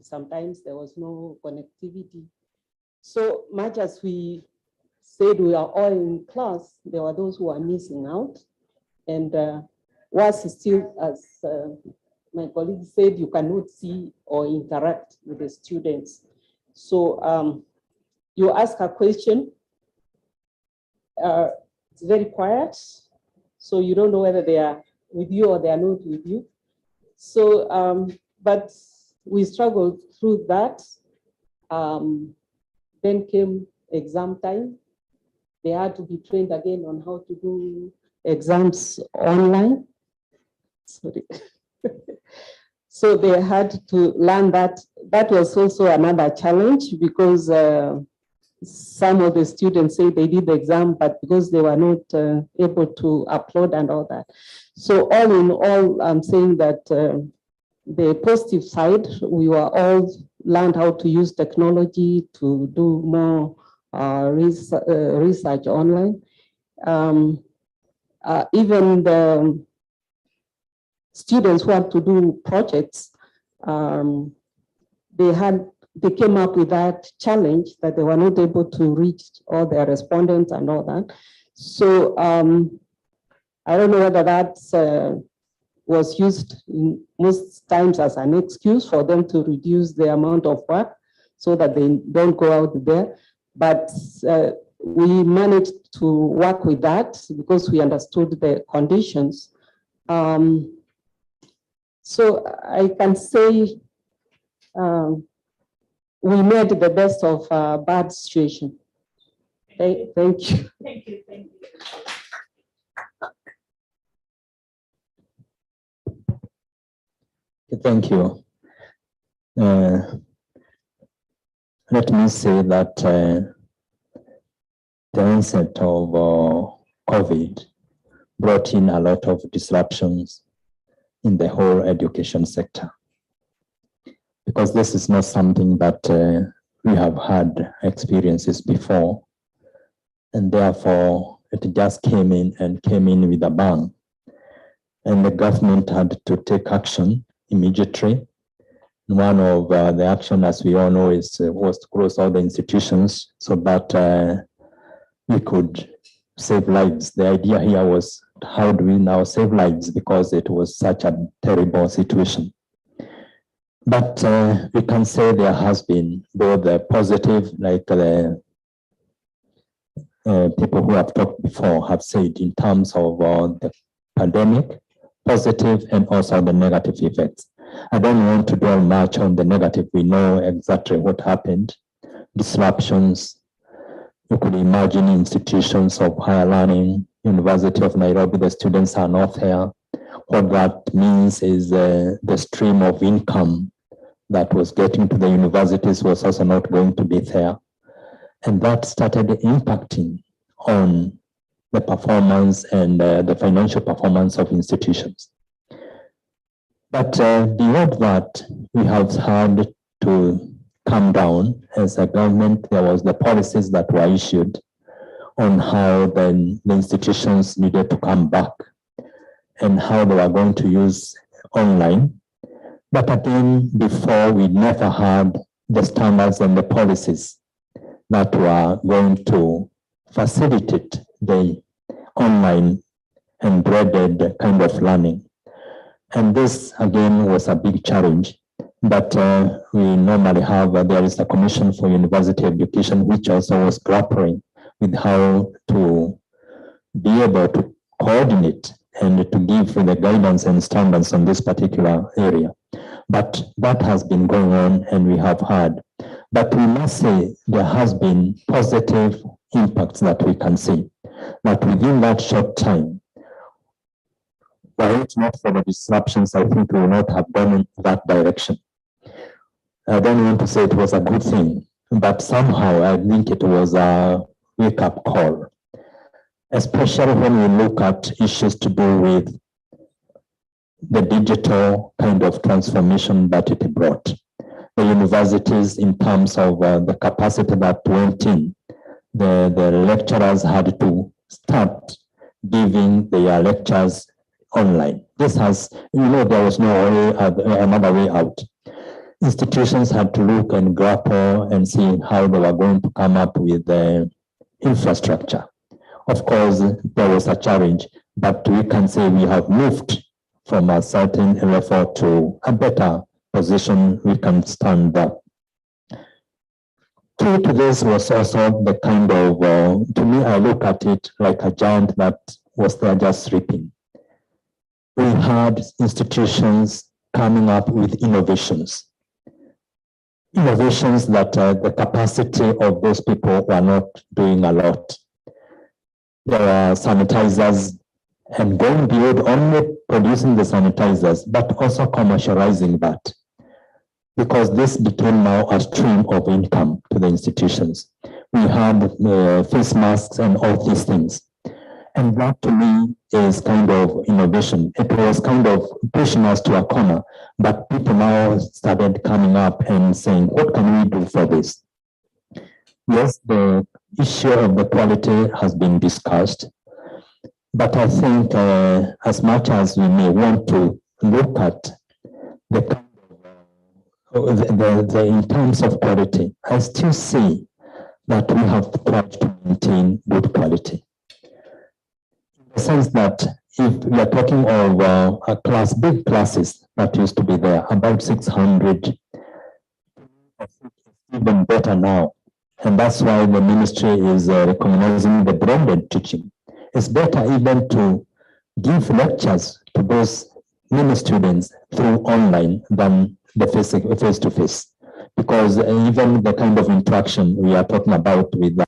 S10: Sometimes there was no connectivity. So much as we said we are all in class, there were those who are missing out. And worse still, as my colleague said, you cannot see or interact with the students. So you ask a question, it's very quiet, so you don't know whether they are with you or they are not with you. So, but we struggled through that. Then came exam time. They had to be trained again on how to do exams online. Sorry. So they had to learn that. That was also another challenge because some of the students say they did the exam, but because they were not able to upload and all that. So all in all, I'm saying that the positive side, we were all learned how to use technology to do more research online. Even the students who have to do projects, they came up with that challenge that they were not able to reach all their respondents and all that. So I don't know whether that was used most times as an excuse for them to reduce the amount of work so that they don't go out there. But we managed to work with that because we understood the conditions. So I can say we made the best of a bad situation. Thank you.
S7: Thank you, thank you.
S11: Thank you. Let me say that the onset of COVID brought in a lot of disruptions in the whole education sector, because this is not something that we have had experiences before, and therefore it just came in with a bang, and the government had to take action immediately. One of the action, as we all know, was to close all the institutions so that we could save lives. The idea here was, how do we now save lives, because it was such a terrible situation. But we can say there has been both the positive, like the people who have talked before have said, in terms of the pandemic, positive, and also the negative effects. I don't want to dwell much on the negative. We know exactly what happened. Disruptions. You could imagine institutions of higher learning, University of Nairobi, the students are not here. What that means is the stream of income that was getting to the universities was also not going to be there. And that started impacting on the performance and the financial performance of institutions. But beyond that, we have had to come down as a government. There was the policies that were issued on how then the institutions needed to come back and how they were going to use online. But again, before, we never had the standards and the policies that were going to facilitate the online and graded kind of learning. And this, again, was a big challenge. But we normally have, there is a Commission for University Education, which also was grappling with how to be able to coordinate and to give the guidance and standards on this particular area. But that has been going on, and we have had. But we must say there has been positive impacts that we can see. That within that short time, were it not for the disruptions, I think we would not have gone in that direction. I don't want to say it was a good thing, but somehow I think it was a wake-up call, especially when we look at issues to do with the digital kind of transformation that it brought. The universities, in terms of the capacity that went in, the lecturers had to start giving their lectures online. This has, there was no way, another way out. Institutions had to look and grapple and see how they were going to come up with the infrastructure. Of course, there was a challenge, but we can say we have moved from a certain level to a better position. We can stand up. Key to this was also the kind of, to me, I look at it like a giant that was there just sleeping. We had institutions coming up with innovations. Innovations that the capacity of those people were not doing a lot. There are sanitizers, and going beyond only producing the sanitizers, but also commercializing that. Because this became now a stream of income to the institutions. We had face masks and all these things. And that to me is kind of innovation. It was kind of pushing us to a corner, but people now started coming up and saying, what can we do for this? Yes, the issue of the quality has been discussed, but I think as much as we may want to look at the kind in terms of quality, I still see that we have tried to maintain good quality. In the sense that if we are talking of a big classes that used to be there, about 600, even better now. And that's why the ministry is recognizing the blended teaching. It's better even to give lectures to those many students through online than the face-to-face, because even the kind of interaction we are talking about with that.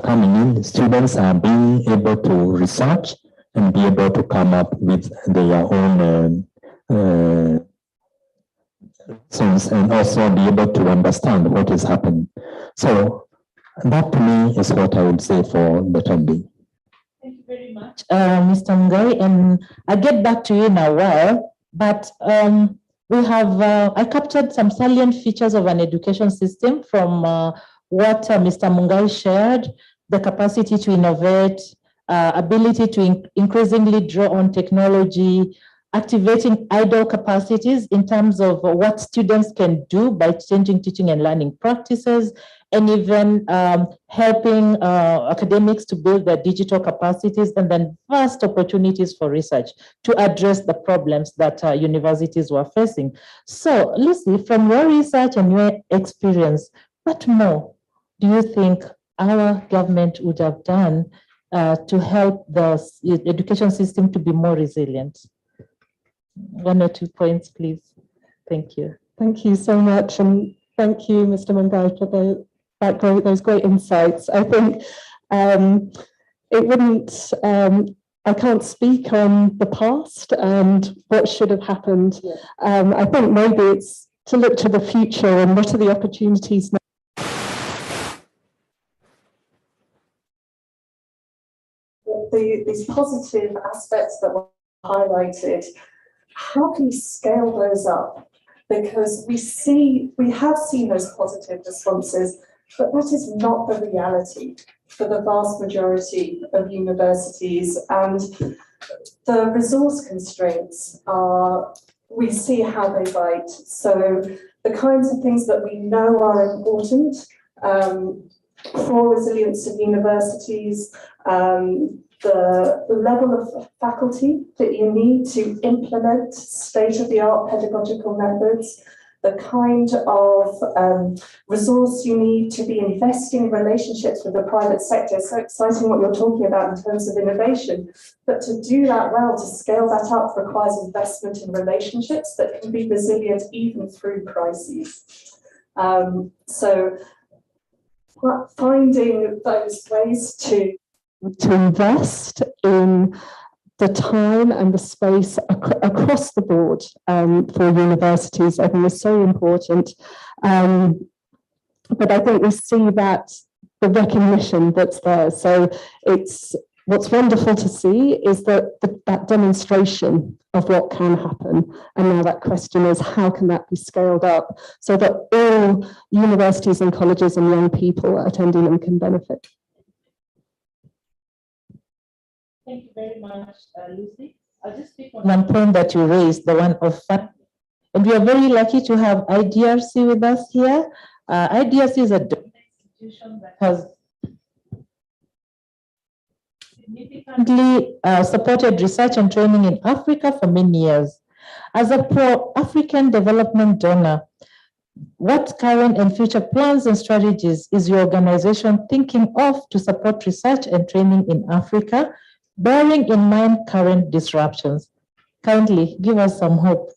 S11: Coming in, students are being able to research and be able to come up with their own sense, and also be able to understand what is happening. So that to me is what I would say for the time being.
S7: Thank you very much, Mr. Mungai, and I'll get back to you in a while, but we have, I captured some salient features of an education system from what Mr. Mungai shared: the capacity to innovate, ability to increasingly draw on technology, activating idle capacities in terms of what students can do by changing teaching and learning practices, and even helping academics to build their digital capacities, and then vast opportunities for research to address the problems that universities were facing. So, Lucy, from your research and your experience, what more do you think our government would have done to help the education system to be more resilient? 1 or 2 points, please. Thank you.
S12: Thank you so much. And thank you, Mr. Mungai, for those great insights. I think it wouldn't, I can't speak on the past and what should have happened. Yeah. I think maybe it's to look to the future and what are the opportunities now.
S5: These positive aspects that were highlighted, how can we scale those up? Because we have seen those positive responses, but that is not the reality for the vast majority of universities, and the resource constraints are, we see how they bite. So the kinds of things that we know are important for resilience of universities, the level of faculty that you need to implement state-of-the-art pedagogical methods, the kind of resource you need to be investing in relationships with the private sector. It's so exciting what you're talking about in terms of innovation, but to do that well, to scale that up requires investment in relationships that can be resilient even through crises. So finding those ways to
S12: invest in the time and the space across the board for universities, I think is so important. but I think we see that the recognition that's there. So it's what's wonderful to see is that that demonstration of what can happen. And now that question is, how can that be scaled up so that all universities and colleges and young people attending them can benefit?
S7: Thank you very much, Lucy. I'll just speak on one point that you raised, the one of funding. And we are very lucky to have IDRC with us here. IDRC is a institution that has significantly supported research and training in Africa for many years. As a pro-African development donor, what current and future plans and strategies is your organization thinking of to support research and training in Africa, bearing in mind current disruptions? Kindly give us some hope.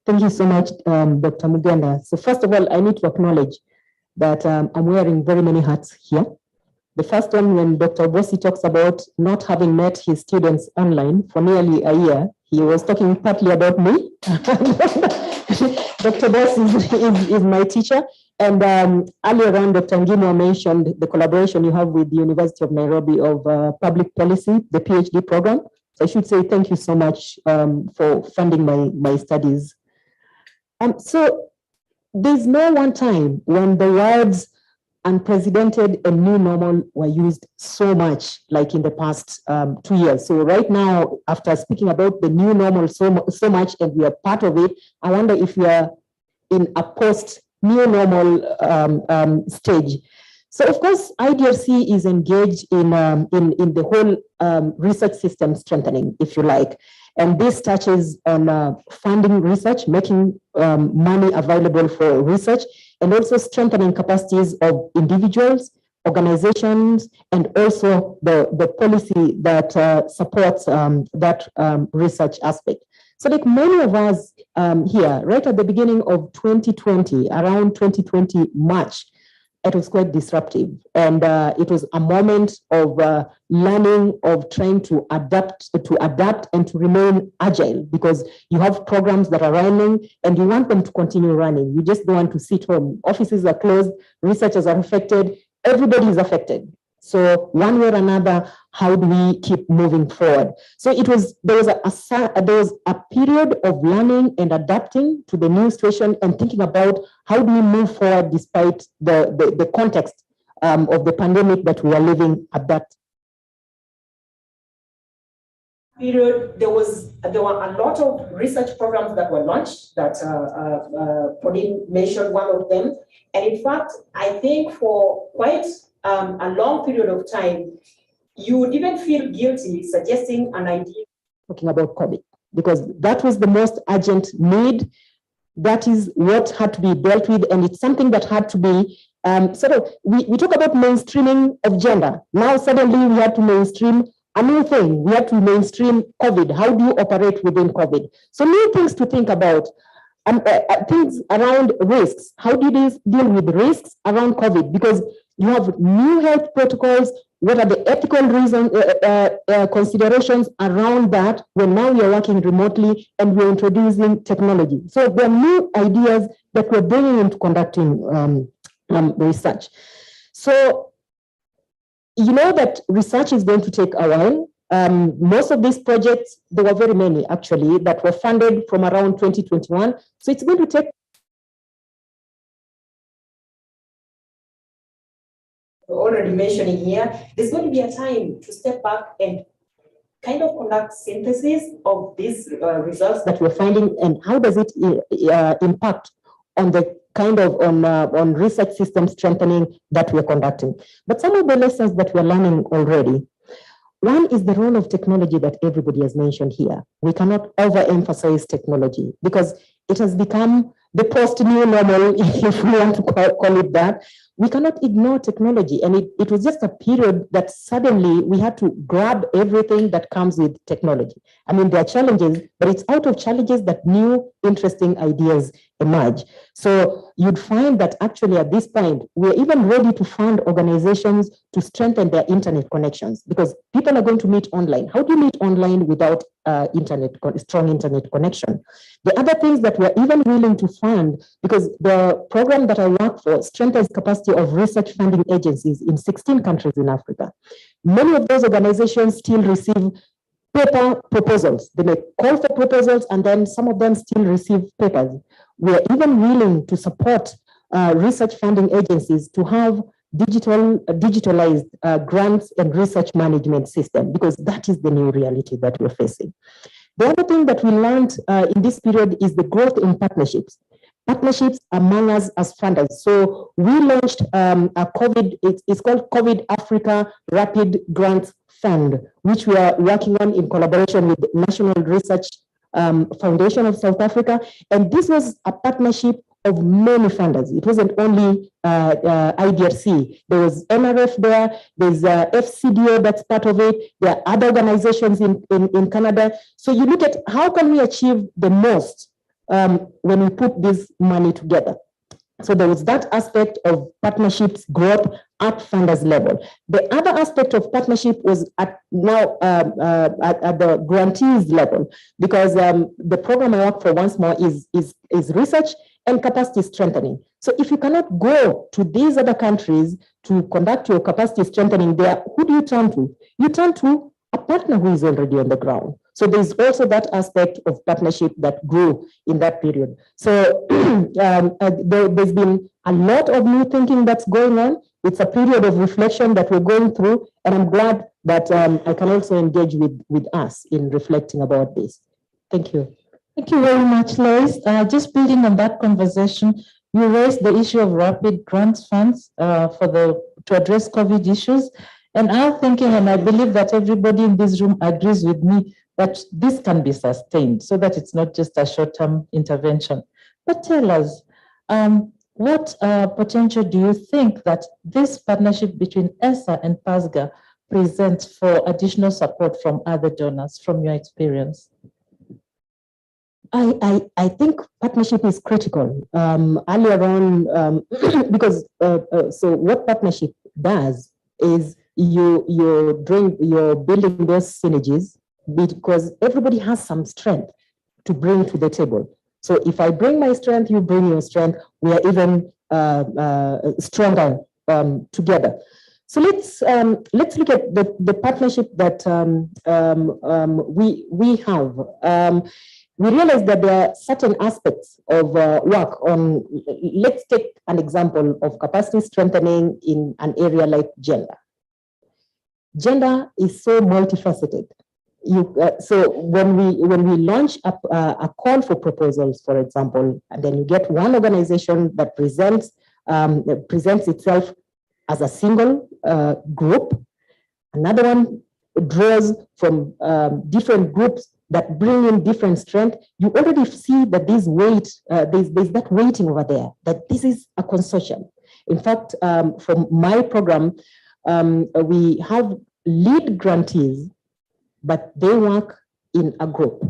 S13: Thank you so much, Dr. Mugenda. So first of all, I need to acknowledge that I'm wearing very many hats here. The first one, when Dr. Bossi talks about not having met his students online for nearly a year, he was talking partly about me. Dr. Bossi is my teacher. And earlier on, Dr. Ngimo mentioned the collaboration you have with the University of Nairobi of Public Policy, the PhD program. So I should say thank you so much for funding my studies. So there's no one time when the words unprecedented and new normal were used so much like in the past 2 years. So right now, after speaking about the new normal so much and we are part of it, I wonder if we are in a post-new normal stage. So of course, IDRC is engaged in the whole research system strengthening, if you like. And this touches on funding research, making money available for research, and also strengthening capacities of individuals, organizations, and also the policy that supports that research aspect. So like many of us here, right at the beginning of 2020, around 2020 March, it was quite disruptive. And it was a moment of learning, of trying to adapt and to remain agile, because you have programs that are running and you want them to continue running. You just don't want to sit home. Offices are closed, researchers are affected, everybody is affected. So one way or another, how do we keep moving forward? So there was a period of learning and adapting to the new situation and thinking about how do we move forward despite the context of the pandemic that we are living at that period. There were a lot of research programs that were launched that Pauline mentioned one of them. And in fact, I think for quite a long period of time, you would even feel guilty suggesting an idea. Talking about COVID, because that was the most urgent need. That is what had to be dealt with, and it's something that had to be we talk about mainstreaming of gender. Now suddenly we had to mainstream a new thing. We had to mainstream COVID. How do you operate within COVID? So new things to think about. Things around risks. How do you deal with risks around COVID? Because you have new health protocols. What are the ethical reasons, considerations around that when now we are working remotely and we're introducing technology? So there are new ideas that we're bringing into conducting research. So you know that research is going to take a while. Most of these projects, there were very many actually that were funded from around 2021. So it's going to take already mentioning here, there's going to be a time to step back and kind of conduct synthesis of these results that we're finding and how does it impact on the kind of on research system strengthening that we're conducting. But some of the lessons that we're learning already. One is the role of technology that everybody has mentioned here. We cannot overemphasize technology because it has become the post-new normal, if we want to call it that. we cannot ignore technology. And it was just a period that suddenly we had to grab everything that comes with technology. I mean, there are challenges, but it's out of challenges that new interesting ideas emerge. So you'd find that actually at this point, we're even ready to fund organizations to strengthen their internet connections, because people are going to meet online. How do you meet online without strong internet connection? The other things that we're even willing to fund, because the program that I work for strengthens capacity of research funding agencies in 16 countries in Africa. Many of those organizations still receive paper proposals. They may call for proposals, and then some of them still receive papers. We are even willing to support research funding agencies to have digitalized grants and research management system, because that is the new reality that we're facing. The other thing that we learned in this period is the growth in partnerships. Partnerships among us as funders. So we launched a COVID, it's called COVID Africa Rapid Grants Fund, which we are working on in collaboration with the National Research Foundation of South Africa. And this was a partnership of many funders. It wasn't only IDRC. There was NRF there, there's FCDO that's part of it. There are other organizations in Canada. So you look at how can we achieve the most when we put this money together. So there was that aspect of partnerships growth at funders level. The other aspect of partnership was at the grantees level, because the program I work for once more is research and capacity strengthening. So if you cannot go to these other countries to conduct your capacity strengthening there, who do you turn to? You turn to a partner who is already on the ground. So there's also that aspect of partnership that grew in that period. So there's been a lot of new thinking that's going on. It's a period of reflection that we're going through, and I'm glad that I can also engage with us in reflecting about this. Thank you.
S7: Thank you very much, Lois. Just building on that conversation, you raised the issue of rapid grants funds to address COVID issues. And I'm thinking, and I believe that everybody in this room agrees with me, that this can be sustained so that it's not just a short-term intervention. But tell us, what potential do you think that this partnership between ESSA and PASGR presents for additional support from other donors, from your experience?
S13: I think partnership is critical. Earlier on, because so what partnership does is you're building those synergies, because everybody has some strength to bring to the table. So if I bring my strength, you bring your strength, we are even stronger together. So let's look at the partnership that we have. We realize that there are certain aspects of work on, let's take an example of capacity strengthening in an area like gender. Gender is so multifaceted. So when we launch a call for proposals, for example, and then you get one organization that presents itself as a single group, another one draws from different groups that bring in different strength. You already see that there's that weighting over there, that this is a consortium. In fact, from my program, we have lead grantees, but they work in a group.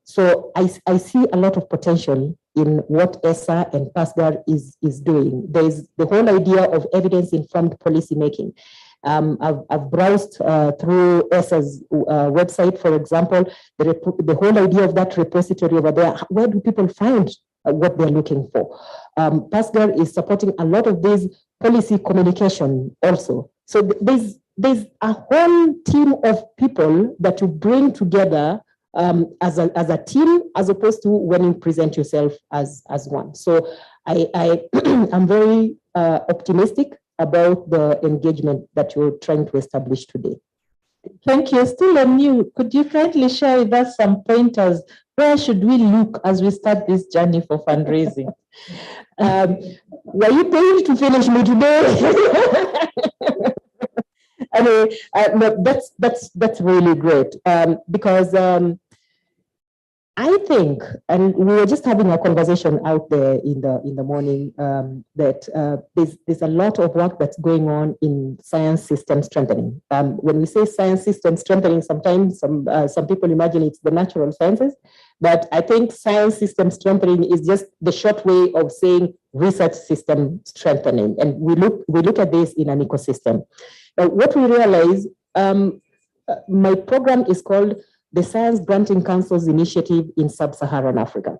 S13: So I see a lot of potential in what ESSA and PASGR is doing. There's the whole idea of evidence-informed policymaking. I've browsed through ESSA's website, for example, the whole idea of that repository over there. Where do people find what they're looking for? PASGR is supporting a lot of this policy communication also. So there's a whole team of people that you bring together as a team, as opposed to when you present yourself as one. So I'm very optimistic about the engagement that you're trying to establish today.
S7: Thank you. Still on you, could you kindly share with us some pointers? Where should we look as we start this journey for fundraising?
S13: Were you paying to finish me today? Anyway, no, that's really great, because I think, and we were just having a conversation out there in the morning, that there's a lot of work that's going on in science system strengthening. When we say science system strengthening, sometimes some people imagine it's the natural sciences, but I think science system strengthening is just the short way of saying research system strengthening, and we look at this in an ecosystem. Now, what we realize, my program is called the Science Granting Council's Initiative in Sub-Saharan Africa.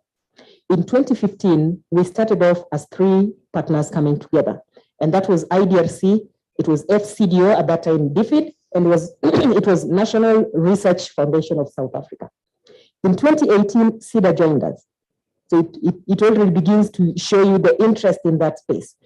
S13: In 2015, we started off as 3 partners coming together, and that was IDRC, it was FCDO at that time, DFID, and it was National Research Foundation of South Africa. In 2018, SIDA joined us. So it already begins to show you the interest in that space.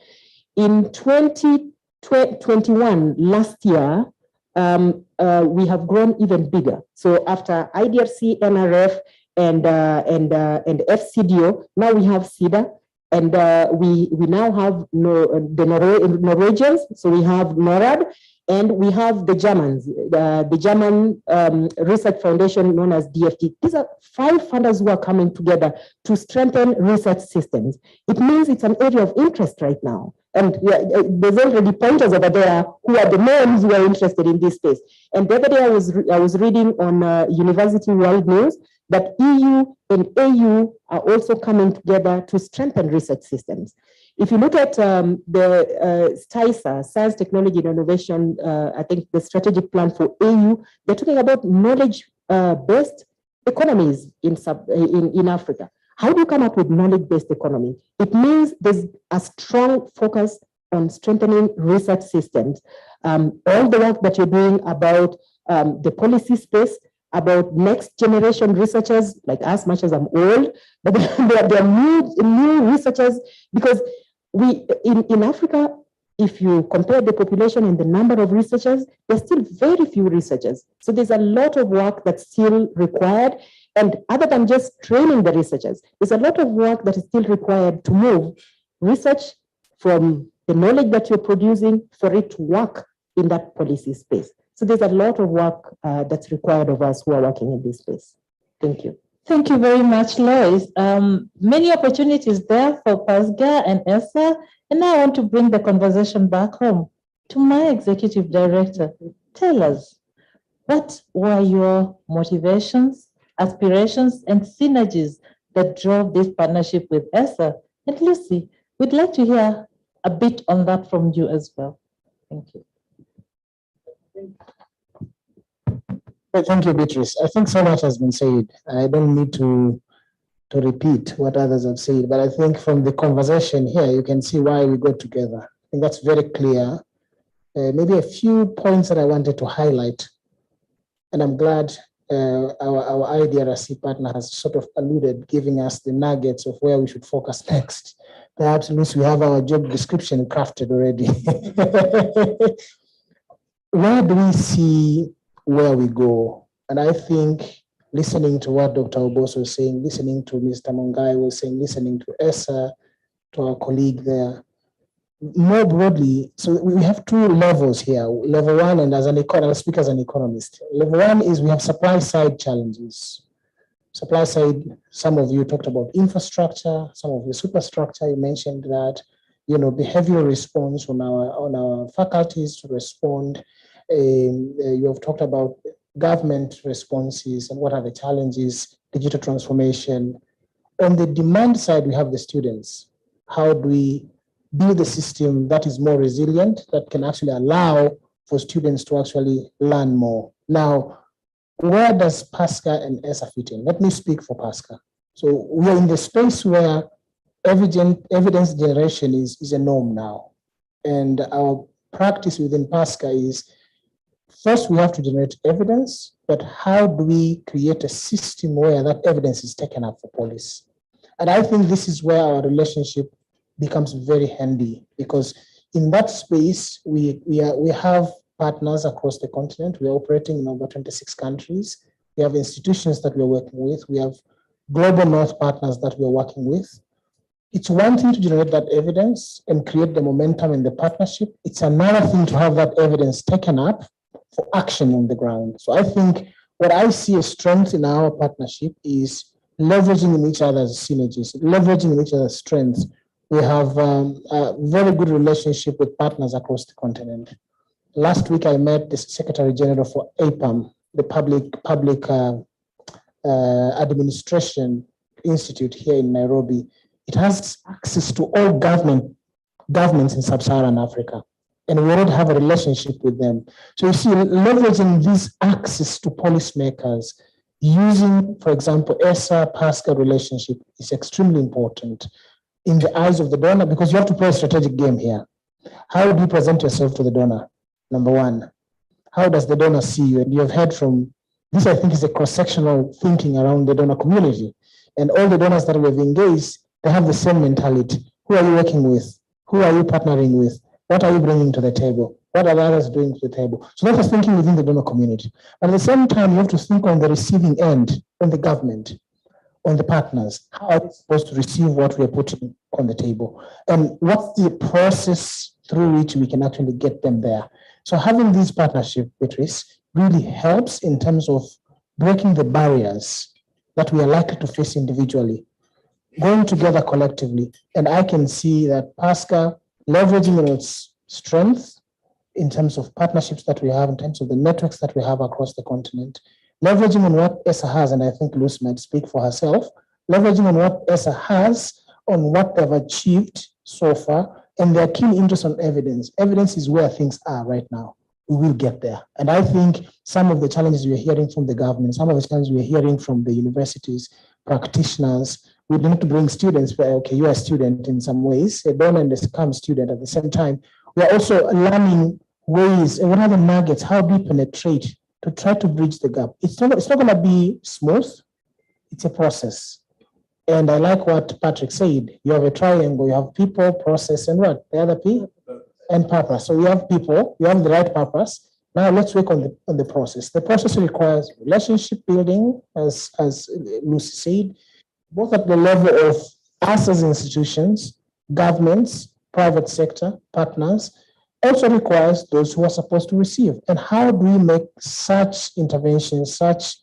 S13: In 2021, last year, we have grown even bigger. So after IDRC, NRF, and FCDO, now we have SIDA, and we now have the Norwegians. So we have NORAD, and we have the Germans, the German Research Foundation known as DFT. These are 5 funders who are coming together to strengthen research systems. It means it's an area of interest right now. And there's already pointers over there who are the names who are interested in this space. And the other day I was reading on University World News that EU and AU are also coming together to strengthen research systems. If you look at the STISA, Science, Technology, and Innovation, I think the strategic plan for AU, they're talking about knowledge-based economies in Africa. How do you come up with knowledge-based economy? It means there's a strong focus on strengthening research systems. All the work that you're doing about the policy space, about next generation researchers like us, much as I'm old, but there are new researchers, because in Africa, if you compare the population and the number of researchers, there's still very few researchers. So there's a lot of work that's still required. And other than just training the researchers, there's a lot of work that is still required to move research from the knowledge that you're producing for it to work in that policy space. So there's a lot of work that's required of us who are working in this space. Thank you.
S7: Thank you very much, Lois. Many opportunities there for PASGR and ESSA, and now I want to bring the conversation back home to my executive director. Tell us, what were your motivations, aspirations, and synergies that drove this partnership with ESSA? And Lucy, we'd like to hear a bit on that from you as well. Thank you.
S4: Thank you, Beatrice. I think so much has been said. I don't need to repeat what others have said, but I think from the conversation here, you can see why we got together. I think that's very clear. Maybe a few points that I wanted to highlight, and I'm glad our IDRC partner has sort of alluded, giving us the nuggets of where we should focus next. Perhaps, Lucy, we have our job description crafted already. Where do we see where we go? And I think listening to what Dr. Obos was saying, listening to Mr. Mongai was saying, listening to Essa, to our colleague there, more broadly, so we have 2 levels here. Level 1, and as an economist, I'll speak as an economist. Level 1 is we have supply side challenges. Supply side, some of you talked about infrastructure, some of you superstructure, you mentioned that, behavioral response on our faculties to respond. You have talked about government responses and what are the challenges, digital transformation. On the demand side, we have the students. How do we build a system that is more resilient, that can actually allow for students to actually learn more? Now, where does PASGR and ESSA fit in? Let me speak for PASGR. So we are in the space where evidence generation is a norm now. And our practice within PASGR is, first, we have to generate evidence, but how do we create a system where that evidence is taken up for policy? And I think this is where our relationship becomes very handy, because in that space, we have partners across the continent. We are operating in over 26 countries. We have institutions that we're working with. We have global north partners that we're working with. It's one thing to generate that evidence and create the momentum in the partnership. It's another thing to have that evidence taken up for action on the ground. So I think what I see as strength in our partnership is leveraging in each other's synergies, leveraging in each other's strengths. We have a very good relationship with partners across the continent. Last week, I met the Secretary General for APAM, the Public Administration Institute here in Nairobi. It has access to all governments in Sub-Saharan Africa, and we already have a relationship with them. So you see, leveraging this access to policymakers, using, for example, ESSA PASGR relationship is extremely important in the eyes of the donor, because you have to play a strategic game here. How do you present yourself to the donor? Number one, how does the donor see you? And you have heard from this, I think, is a cross-sectional thinking around the donor community. And all the donors that we've engaged, they have the same mentality. Who are you working with? Who are you partnering with? What are you bringing to the table? What are the others doing to the table? So that is thinking within the donor community. But at the same time, you have to think on the receiving end, on the government, on the partners. How are they supposed to receive what we are putting on the table? And what's the process through which we can actually get them there? So having these partnerships, Beatrice, really helps in terms of breaking the barriers that we are likely to face individually, going together collectively. And I can see that PASGR, leveraging on its strength in terms of partnerships that we have, in terms of the networks that we have across the continent, leveraging on what ESSA has, and I think Luce might speak for herself, leveraging on what ESSA has, on what they've achieved so far, and their keen interest on evidence. Evidence is where things are right now. We will get there. And I think some of the challenges we're hearing from the government, some of the challenges we're hearing from the universities, practitioners, we need to bring students where, okay, you're a student in some ways, a donor and a scam student at the same time. We're also learning ways, and what are the nuggets, how do we penetrate to try to bridge the gap? It's not going to be smooth, it's a process. And I like what Patrick said, you have a triangle, you have people, process, and what? The other P? And purpose. So we have people, we have the right purpose. Now let's work on the process. The process requires relationship building, as Lucy said, both at the level of us as institutions, governments, private sector, partners, also requires those who are supposed to receive. And how do we make such interventions, such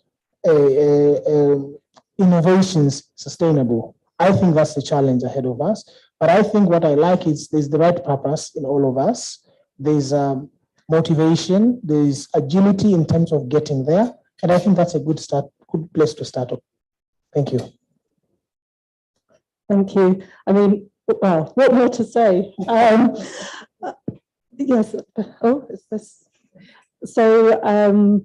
S4: innovations sustainable? I think that's the challenge ahead of us. But I think what I like is there's the right purpose in all of us. There's motivation, there's agility in terms of getting there. And I think that's a good place to start off. Thank you.
S12: Thank you. I mean, well, what more to say? Yes. Oh, is this? So,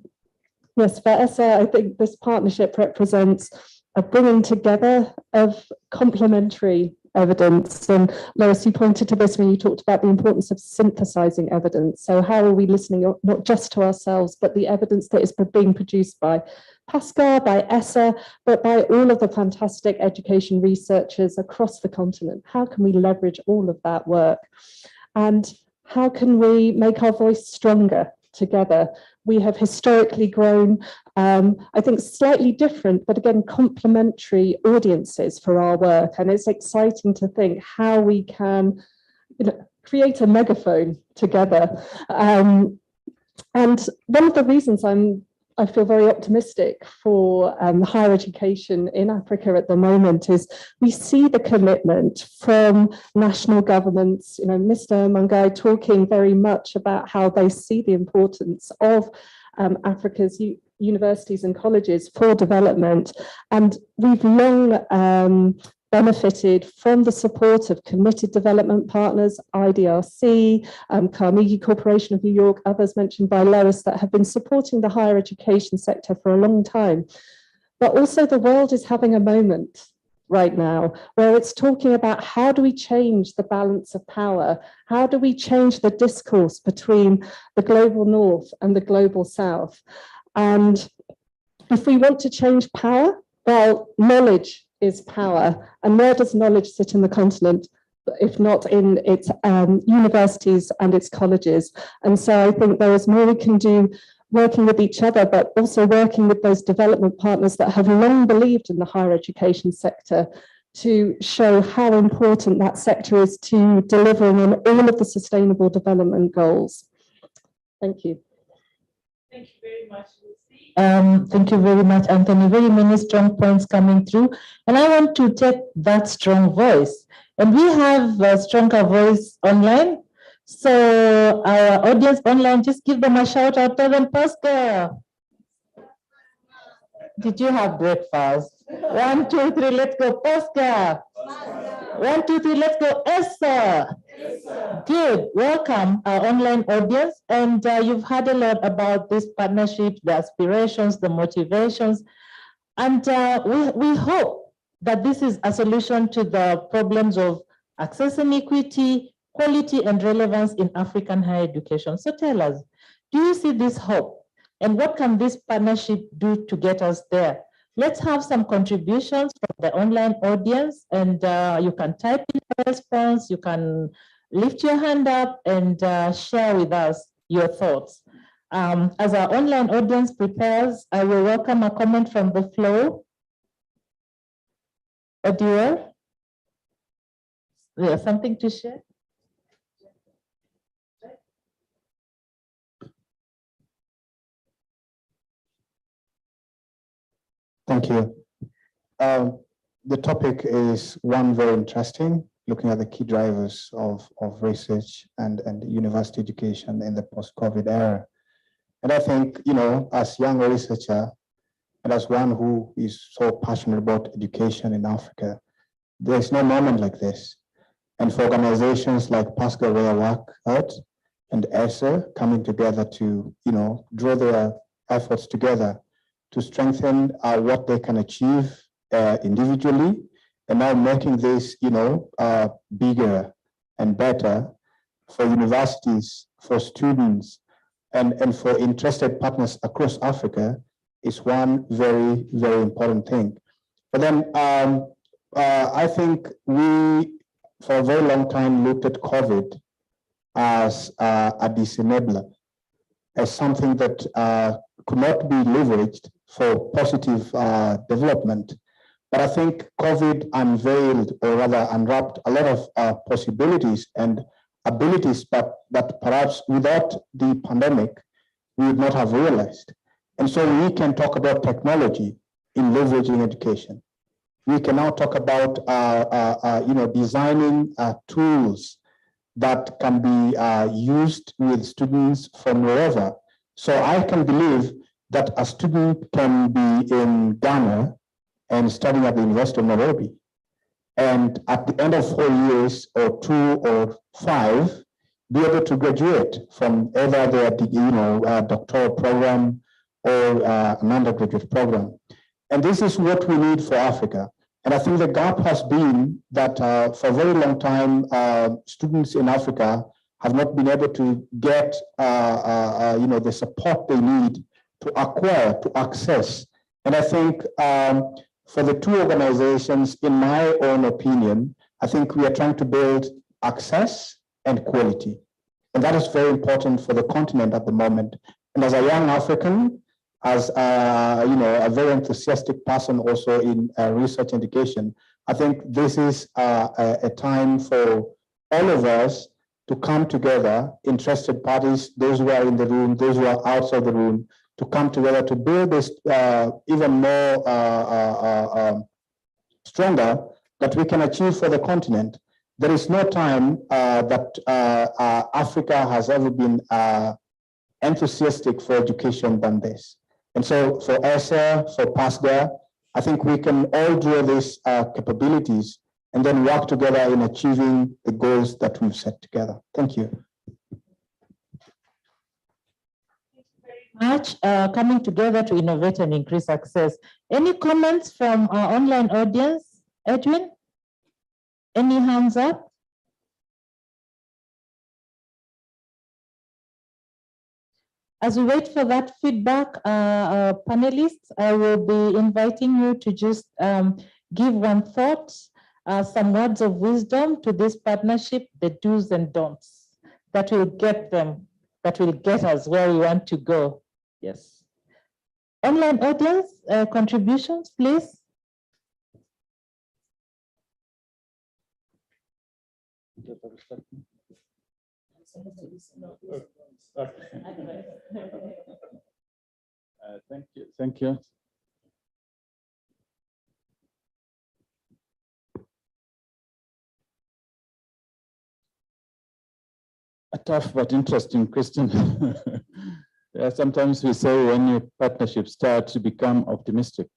S12: yes, for ESSA, I think this partnership represents a bringing together of complementary evidence. And Lois, you pointed to this when you talked about the importance of synthesizing evidence. So how are we listening not just to ourselves, but the evidence that is being produced by PASGR, by ESSA, but by all of the fantastic education researchers across the continent? How can we leverage all of that work? And how can we make our voice stronger together? We have historically grown, I think, slightly different, but again, complementary audiences for our work. And it's exciting to think how we can create a megaphone together. And one of the reasons I feel very optimistic for higher education in Africa at the moment is we see the commitment from national governments, Mr. Mangai talking very much about how they see the importance of Africa's universities and colleges for development. And we've long benefited from the support of committed development partners, IDRC, Carnegie Corporation of New York, others mentioned by Lois, that have been supporting the higher education sector for a long time. But also the world is having a moment right now where it's talking about how do we change the balance of power? How do we change the discourse between the global north and the global south? And if we want to change power, well, knowledge is power. And where does knowledge sit in the continent, if not in its universities and its colleges? And so I think there is more we can do working with each other, but also working with those development partners that have long believed in the higher education sector to show how important that sector is to delivering on all of the sustainable development goals. Thank you.
S7: Thank you very much, Lucy.
S13: Thank you very much, Anthony. Very many strong points coming through. And I want to take that strong voice. And we have a stronger voice online. So our audience online, just give them a shout out. Tell them, Pascal. Did you have breakfast? 1, 2, 3, let's go, Pascal. 1, 2, 3, let's go, Essa. Good, welcome our online audience. And you've heard a lot about this partnership, the aspirations, the motivations. And we hope that this is a solution to the problems of access and equity, quality and relevance in African higher education. So tell us, do you see this hope? And what can this partnership do to get us there? Let's have some contributions from the online audience, and you can type in a response, you can lift your hand up and share with us your thoughts. As our online audience prepares, I will welcome a comment from the floor. Odile, you have something to share?
S14: Thank you. The topic is one very interesting, looking at the key drivers of research and university education in the post-COVID era. And I think, you know, as a young researcher and as one who is so passionate about education in Africa, there's no moment like this. And for organizations like PASGR work out and ESSA coming together to, you know, draw their efforts together to strengthen what they can achieve individually, and now making this, you know, bigger and better for universities, for students, and for interested partners across Africa is one very, very important thing. But then I think we, for a very long time, looked at COVID as a disenabler, as something that could not be leveraged for positive development. But I think COVID unveiled, or rather unwrapped, a lot of possibilities and abilities that perhaps without the pandemic, we would not have realized. And so we can talk about technology in leveraging education. We can now talk about you know, designing tools that can be used with students from wherever. So I can believe that a student can be in Ghana and studying at the University of Nairobi, and at the end of 4 years or 2 or 5, be able to graduate from either their, you know, doctoral program or an undergraduate program. And this is what we need for Africa. And I think the gap has been that for a very long time, students in Africa have not been able to get you know, the support they need to acquire, to access. And I think for the two organizations, in my own opinion, I think we are trying to build access and quality. And that is very important for the continent at the moment. And as a young African, as you know, a very enthusiastic person also in research and education, I think this is a time for all of us to come together, interested parties, those who are in the room, those who are outside the room, to come together to build this even more stronger that we can achieve for the continent. There is no time that Africa has ever been enthusiastic for education than this. And so for ESSA, for PASGR, I think we can all draw these capabilities and then work together in achieving the goals that we've set together. Thank you.
S13: Much coming together to innovate and increase access. Any comments from our online audience? Edwin? Any hands up? As we wait for that feedback, panelists, I will be inviting you to just give one thought, some words of wisdom to this partnership, the do's and don'ts that will get them, that will get us where we want to go. Yes. Online audience, contributions, please.
S8: Thank you. Thank you. A tough but interesting question. Yeah, sometimes we say when your partnership starts, you become optimistic.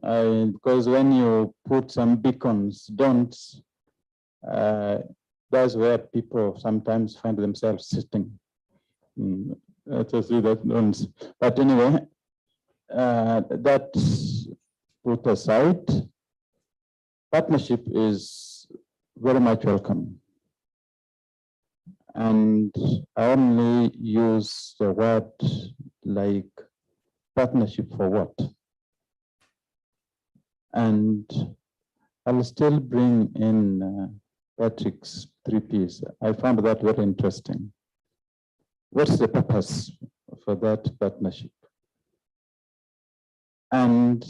S8: Because when you put some beacons, don'ts, that's where people sometimes find themselves sitting. But anyway, that's put aside. Partnership is very much welcome. And I only use the word like partnership for what? And I'll still bring in Patrick's 3 Ps. I found that very interesting. What's the purpose for that partnership? And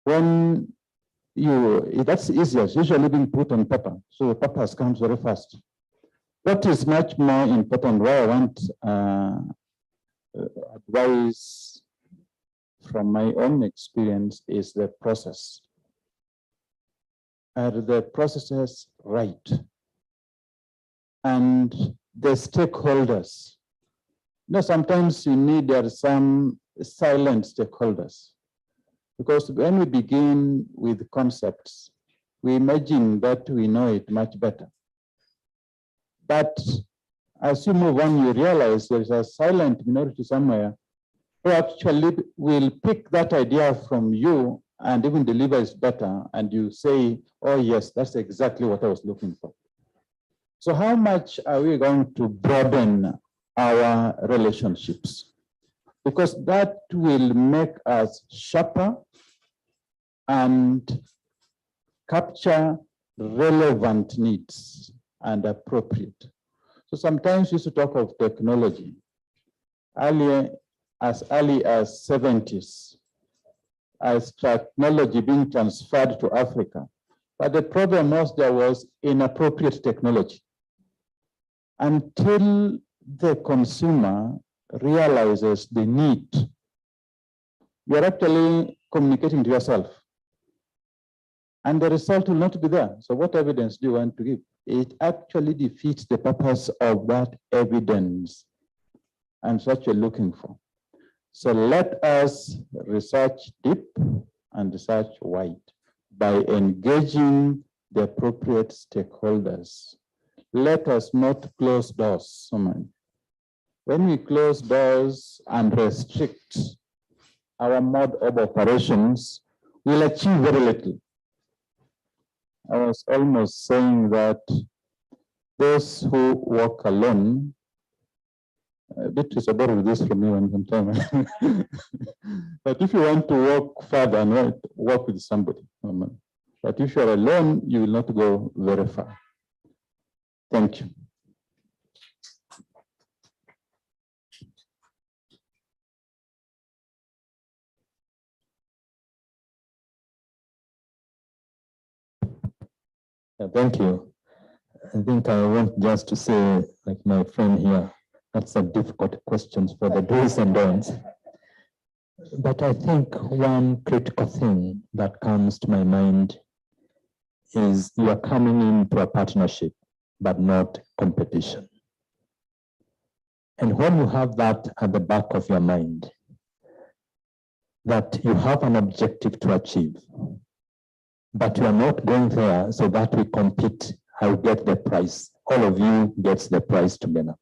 S8: when that's easier, it's usually being put on paper. So the purpose comes very fast. What is much more important, where I want advice from my own experience, is the process. Are the processes right? And the stakeholders. Sometimes you need some silent stakeholders. Because when we begin with concepts, we imagine that we know it much better. But as you move on, you realize there's a silent minority somewhere who actually will pick that idea from you and even deliver it better. And you say, oh yes, that's exactly what I was looking for. So how much are we going to broaden our relationships? Because that will make us sharper and capture relevant needs and appropriate. So sometimes we used to talk of technology. Earlier, as early as 70s, as technology being transferred to Africa. But the problem was there was inappropriate technology. Until the consumer realizes the need, you're actually communicating to yourself. And the result will not be there. So what evidence do you want to give? It actually defeats the purpose of that evidence and what you're looking for. So let us research deep and research wide by engaging the appropriate stakeholders. Let us not close doors. When we close doors and restrict our mode of operations, we'll achieve very little. I was almost saying that those who walk alone, a bit is about with this from me one time. But if you want to walk further and walk with somebody, but if you're alone, you will not go very far. Thank you.
S11: Thank you. I think I want just to say, like my friend here, that's a difficult question for the do's and don'ts. But I think one critical thing that comes to my mind is you are coming into a partnership, but not competition. And when you have that at the back of your mind, that you have an objective to achieve, but you are not going there so that we compete, I will get the prize. All of you gets the prize together.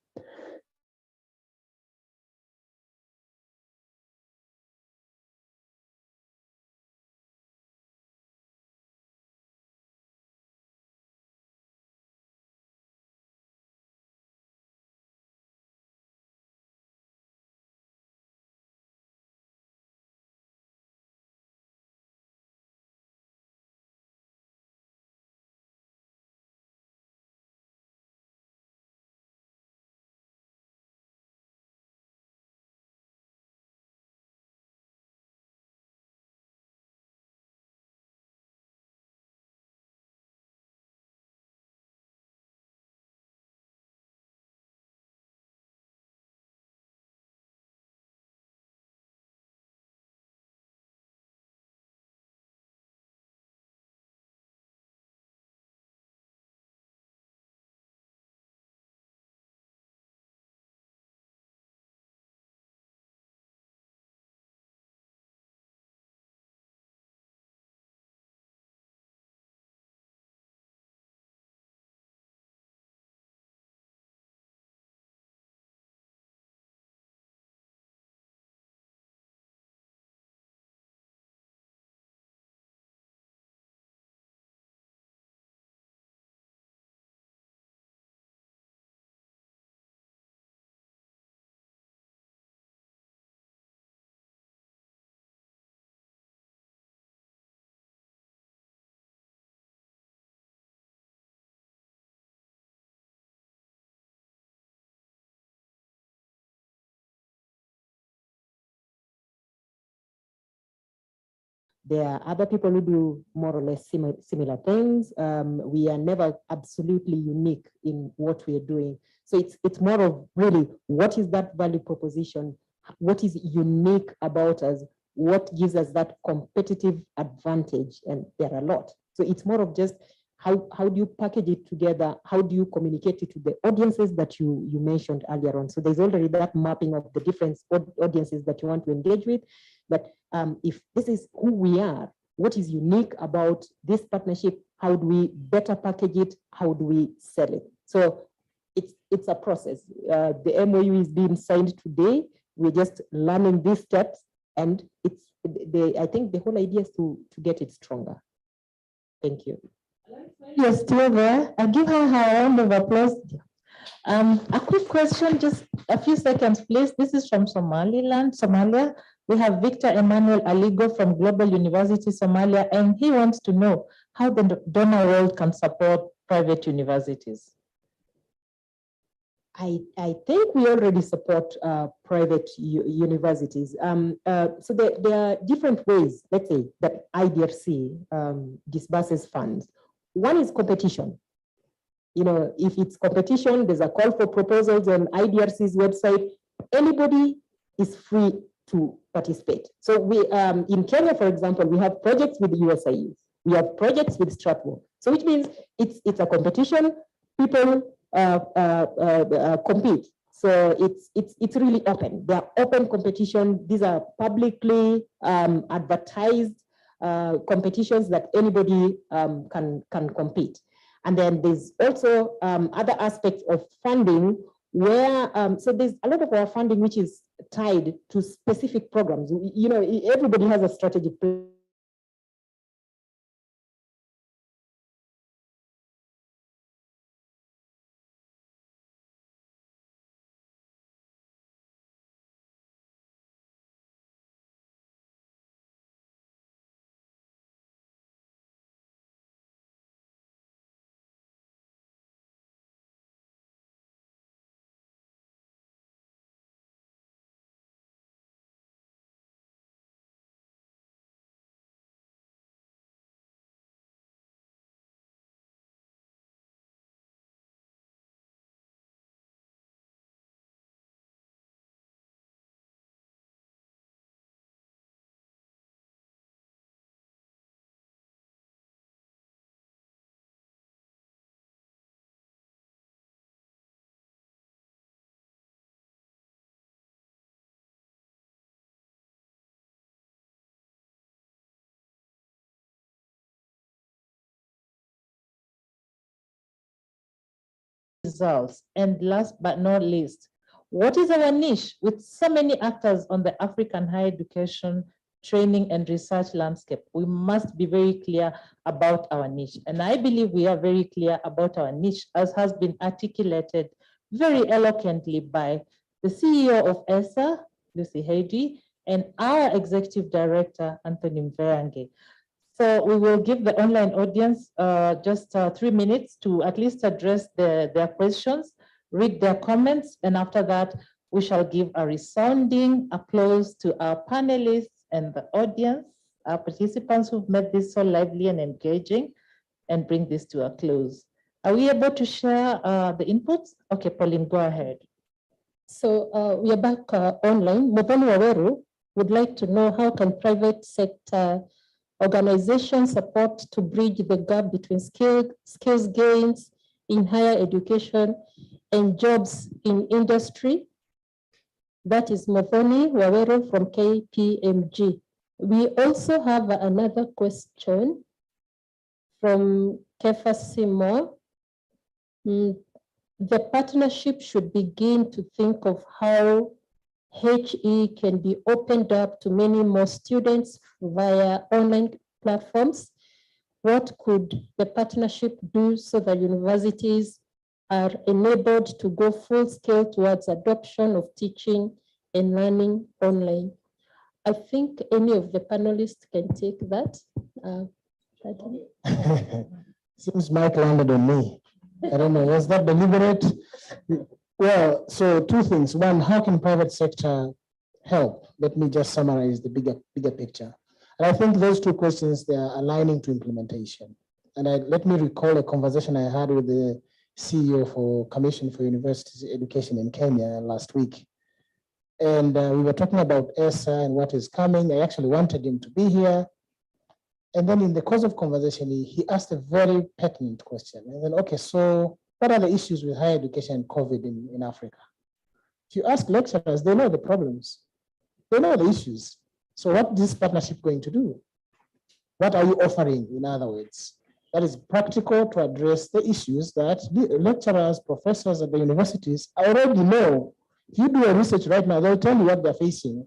S13: There are other people who do more or less similar things. We are never absolutely unique in what we are doing. So it's more of really, what is that value proposition? What is unique about us? What gives us that competitive advantage? And there are a lot. So it's more of just how do you package it together? How do you communicate it to the audiences that you mentioned earlier on? So there's already that mapping of the different audiences that you want to engage with. But if this is who we are, what is unique about this partnership? How do we better package it? How do we sell it? So it's a process. The MoU is being signed today. We're just learning these steps, and I think the whole idea is to get it stronger. Thank you.
S7: You're still there. I'll give her a round of applause. A quick question, just a few seconds, please. This is from Somalia. We have Victor Emmanuel Aligo from Global University Somalia, and he wants to know how the donor world can support private universities.
S13: I think we already support private universities. So there are different ways, let's say, that IDRC disburses funds. One is competition. You know, if it's competition, there's a call for proposals on IDRC's website. Anybody is free to participate. So we, in Kenya, for example, we have projects with the USIU. We have projects with Stratfor. So which means it's a competition. People compete. So it's really open. They are open competition. These are publicly advertised competitions that anybody can compete. And then there's also other aspects of funding where, so there's a lot of our funding which is tied to specific programs. You know, everybody has a strategic plan.
S7: Results. And last but not least, what is our niche? With so many actors on the African higher education, training and research landscape, we must be very clear about our niche. And I believe we are very clear about our niche, as has been articulated very eloquently by the CEO of ESSA, Lucy Heidi, and our Executive Director, Anthony Mverange. So we will give the online audience just 3 minutes to at least address their questions, read their comments, and after that, we shall give a resounding applause to our panelists and the audience, our participants who've made this so lively and engaging, and bring this to a close. Are we able to share the inputs? Okay, Pauline, go ahead.
S12: So we are back online. Mobani Waweru would like to know, how can private sector organizations support to bridge the gap between skills gains in higher education and jobs in industry? That is Mobani Waweru from KPMG. We also have another question from Kefa Simo. The partnership should begin to think of how HE can be opened up to many more students via online platforms. What could the partnership do so that universities are enabled to go full scale towards adoption of teaching and learning online? I think any of the panelists can take that.
S4: Seems Mike landed on me. I don't know, was that deliberate? Well, so two things. One, how can private sector help? Let me just summarize the bigger picture. And I think those two questions, they are aligning to implementation. And let me recall a conversation I had with the CEO for Commission for University Education in Kenya last week. And we were talking about ESSA and what is coming. I actually wanted him to be here. And then in the course of conversation, he asked a very pertinent question. And then, okay, so what are the issues with higher education and COVID in Africa? If you ask lecturers, they know the problems. They know the issues. So what is this partnership going to do? What are you offering, in other words? That is practical to address the issues that the lecturers, professors at the universities already know. If you do a research right now, they'll tell you what they're facing.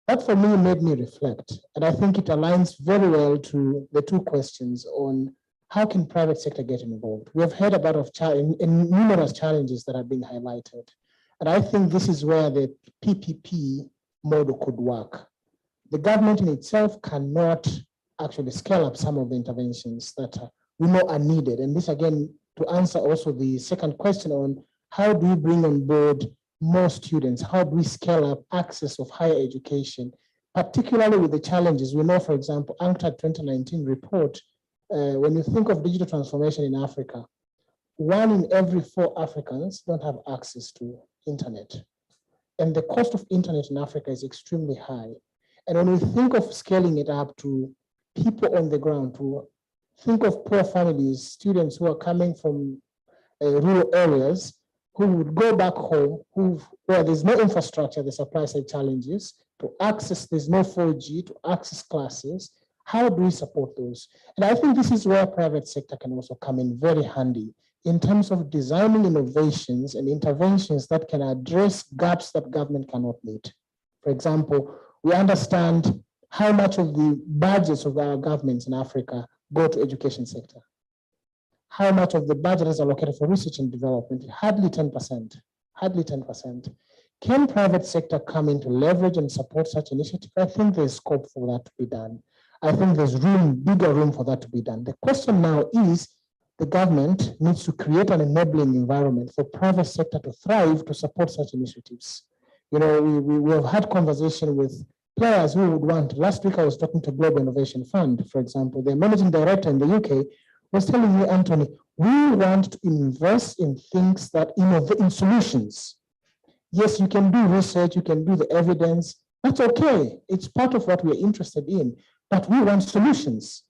S4: That for me made me reflect. And I think it aligns very well to the two questions on how can private sector get involved? We have heard about numerous challenges that have been highlighted. And I think this is where the PPP model could work. The government in itself cannot actually scale up some of the interventions that we know are needed. And this again, to answer also the second question on how do we bring on board more students? How do we scale up access of higher education, particularly with the challenges? We know, for example, UNCTAD 2019 report, when you think of digital transformation in Africa, 1 in every 4 Africans don't have access to internet. And the cost of internet in Africa is extremely high. And when we think of scaling it up to people on the ground, to think of poor families, students who are coming from rural areas, who would go back home, where there's no infrastructure, the supply side challenges, to access, there's no 4G, to access classes. How do we support those? And I think this is where private sector can also come in very handy in terms of designing innovations and interventions that can address gaps that government cannot meet. For example, we understand how much of the budgets of our governments in Africa go to education sector. How much of the budget is allocated for research and development? Hardly 10%, hardly 10%. Can private sector come in to leverage and support such initiatives? I think there's scope for that to be done. I think there's bigger room for that to be done. The question now is, the government needs to create an enabling environment for private sector to thrive to support such initiatives. You know, we have had conversation with players who would want. Last week I was talking to Global Innovation Fund, for example. The managing director in the UK was telling me, Anthony, we want to invest in things that innovate in solutions. Yes, you can do research, you can do the evidence. That's okay. It's part of what we're interested in. But we want solutions.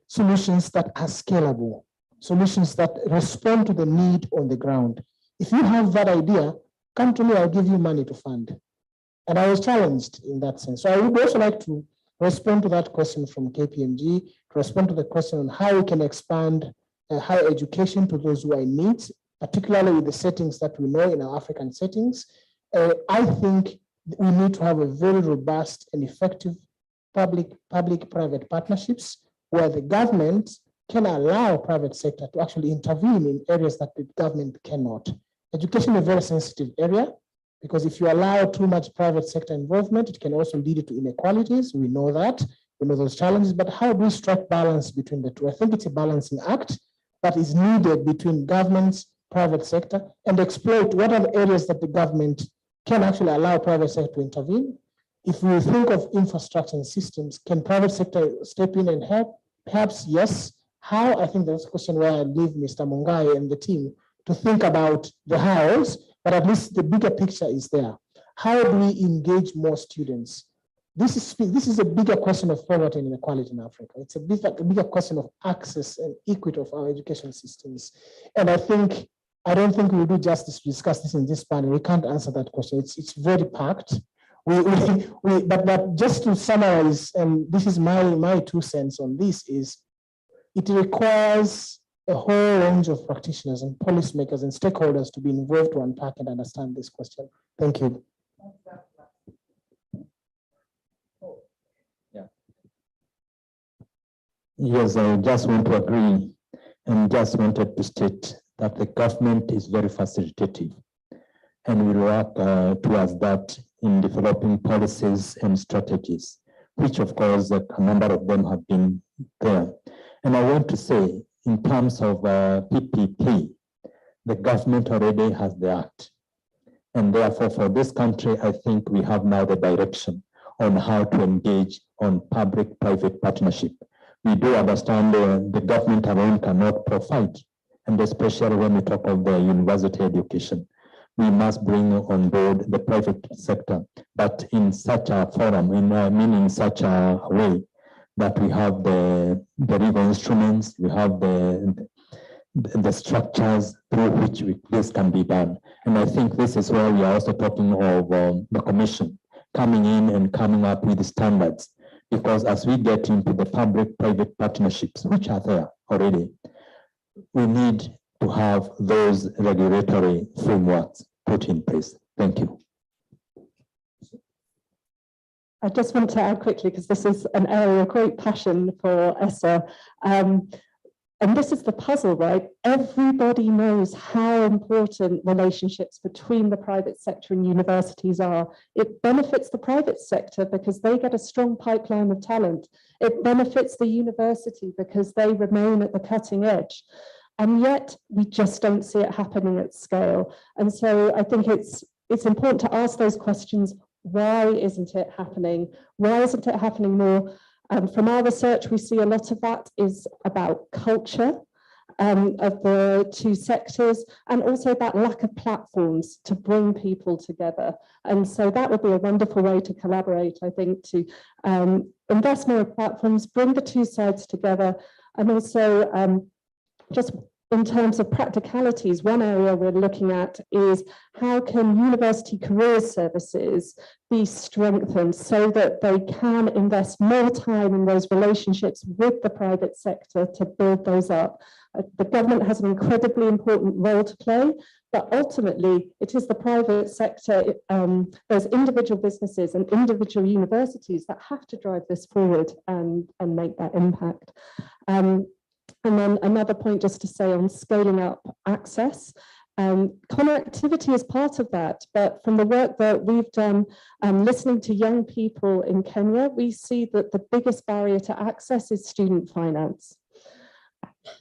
S4: Solutions that are scalable. Solutions that respond to the need on the ground. If you have that idea, come to me, I'll give you money to fund. And I was challenged in that sense. So I would also like to respond to that question from KPMG, to respond to the question on how we can expand higher education to those who are in need, particularly with the settings that we know in our African settings. I think we need to have a very robust and effective public-private partnerships where the government can allow private sector to actually intervene in areas that the government cannot. Education is a very sensitive area, because if you allow too much private sector involvement, it can also lead to inequalities. We know that, we know those challenges, but how do we strike balance between the two? I think it's a balancing act that is needed between governments, private sector, and exploit what are the areas that the government can actually allow private sector to intervene. If we think of infrastructure and systems, can private sector step in and help? Perhaps yes. How? I think that's a question where I leave Mr. Mungai and the team to think about the hows, but at least the bigger picture is there. How do we engage more students? This is a bigger question of poverty and inequality in Africa. It's a bigger question of access and equity of our education systems. And I don't think we'll do justice to discuss this in this panel. We can't answer that question. It's very packed. But just to summarize, and this is my 2 cents on this, is it requires a whole range of practitioners and policymakers and stakeholders to be involved to unpack and understand this question. Thank you.
S11: Yes, I just want to agree and just wanted to state that the government is very facilitative and will work towards that in developing policies and strategies, which of course a number of them have been there. And I want to say, in terms of PPP, the government already has the act. And therefore for this country, I think we have now the direction on how to engage on public-private partnership. We do understand the government alone cannot provide, and especially when we talk of the university education, we must bring on board the private sector, but in such a forum, meaning such a way that we have the legal instruments, we have the structures through which this can be done. And I think this is where we are also talking of the commission coming in and coming up with the standards, because as we get into the public-private partnerships, which are there already, we need to have those regulatory frameworks put in place. Thank you.
S12: I just want to add quickly, because this is an area of great passion for ESSA. And this is the puzzle, right? Everybody knows how important relationships between the private sector and universities are. It benefits the private sector because they get a strong pipeline of talent. It benefits the university because they remain at the cutting edge. And yet we just don't see it happening at scale. And so I think it's important to ask those questions. Why isn't it happening? Why isn't it happening more? From our research, we see a lot of that is about culture of the two sectors, and also that lack of platforms to bring people together. And so that would be a wonderful way to collaborate, I think, to invest more in platforms, bring the two sides together, and also just in terms of practicalities, one area we're looking at is how can university career services be strengthened so that they can invest more time in those relationships with the private sector to build those up. The government has an incredibly important role to play, but ultimately it is the private sector, those individual businesses and individual universities that have to drive this forward and make that impact. And then another point just to say on scaling up access. Connectivity is part of that, but from the work that we've done listening to young people in Kenya, we see that the biggest barrier to access is student finance.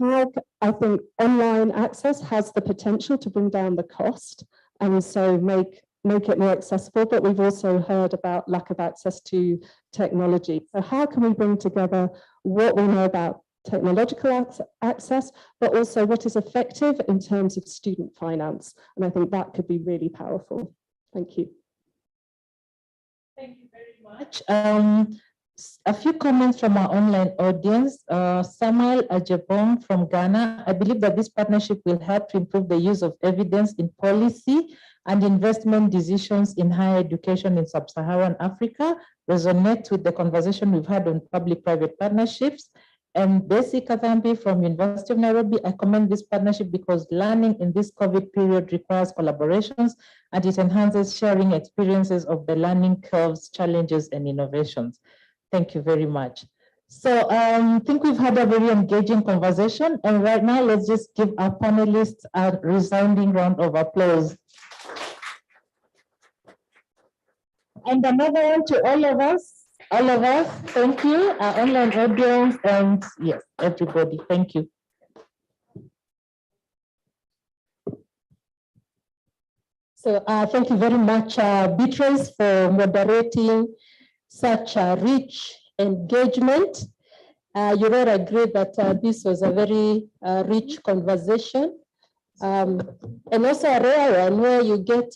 S12: I think online access has the potential to bring down the cost and so make it more accessible, but we've also heard about lack of access to technology. So how can we bring together what we know about technological access, but also what is effective in terms of student finance? And I think that could be really powerful. Thank you.
S7: Thank you very much. A few comments from our online audience. Samuel Ajebong from Ghana. I believe that this partnership will help to improve the use of evidence in policy and investment decisions in higher education in Sub-Saharan Africa. Resonate with the conversation we've had on public-private partnerships. And Besi Kadhambi from University of Nairobi, I commend this partnership because learning in this COVID period requires collaborations and it enhances sharing experiences of the learning curves, challenges, and innovations. Thank you very much. So I think we've had a very engaging conversation, and right now let's just give our panelists a resounding round of applause. And another one to all of us. Thank you, our online audience, and yes, everybody, thank you. So thank you very much, Beatrice, for moderating such a rich engagement. You will agree that this was a very rich conversation, and also a rare one where you get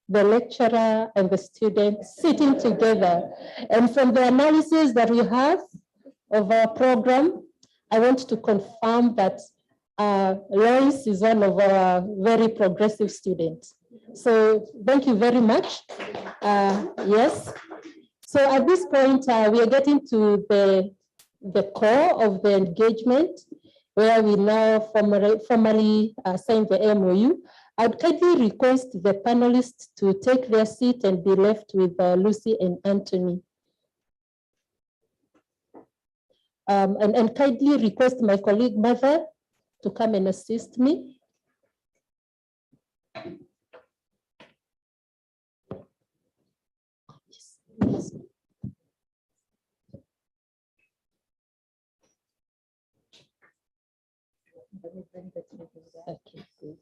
S7: the lecturer and the student sitting together. And from the analysis that we have of our program, I want to confirm that Lois is one of our very progressive students. So thank you very much. Yes. So at this point, we are getting to the core of the engagement, where we now formally sign the MoU. I'd kindly request the panelists to take their seat and be left with Lucy and Anthony. And kindly request my colleague Mother to come and assist me. Yes. Okay, good.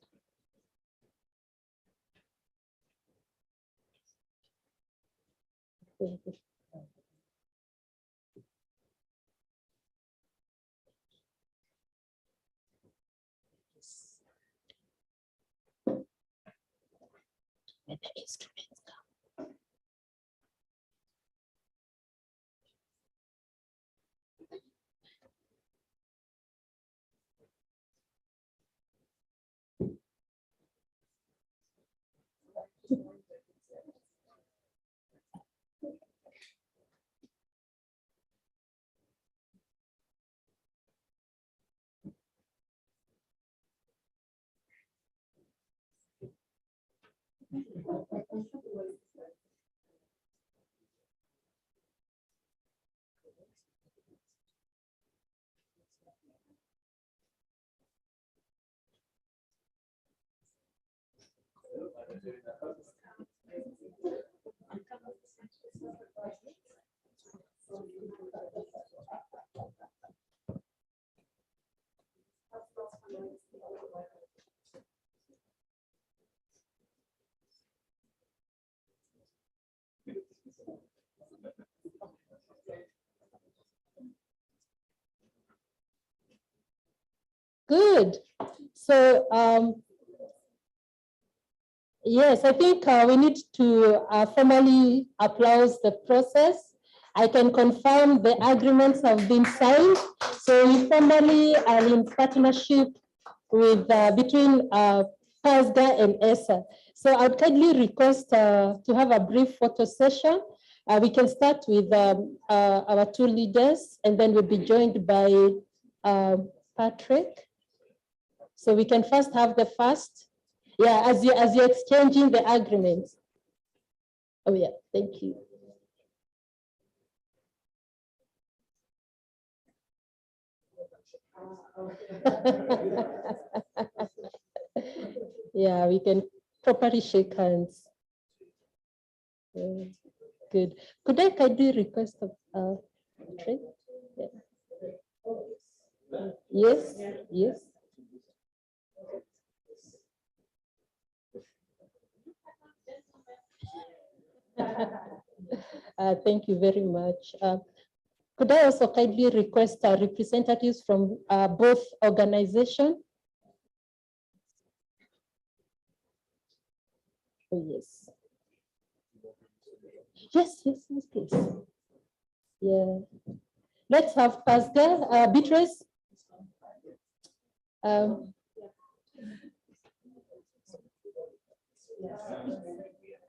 S3: Good. So yes, I think we need to formally applaud the process. I can confirm the agreements have been signed. So we formally are in partnership with between PASGR and ESSA. So I'd kindly request to have a brief photo session. We can start with our two leaders, and then we'll be joined by Patrick. So we can first have the first. Yeah, as you're exchanging the agreements. Oh yeah, thank you. Yeah, we can properly shake hands. Good. Could I kindly request a tray? Yeah. Yes, yes. Thank you very much. Could I also kindly request representatives from both organizations? Oh, yes. Yes, yes, yes, please. Yeah. Let's have Pascal, Beatrice.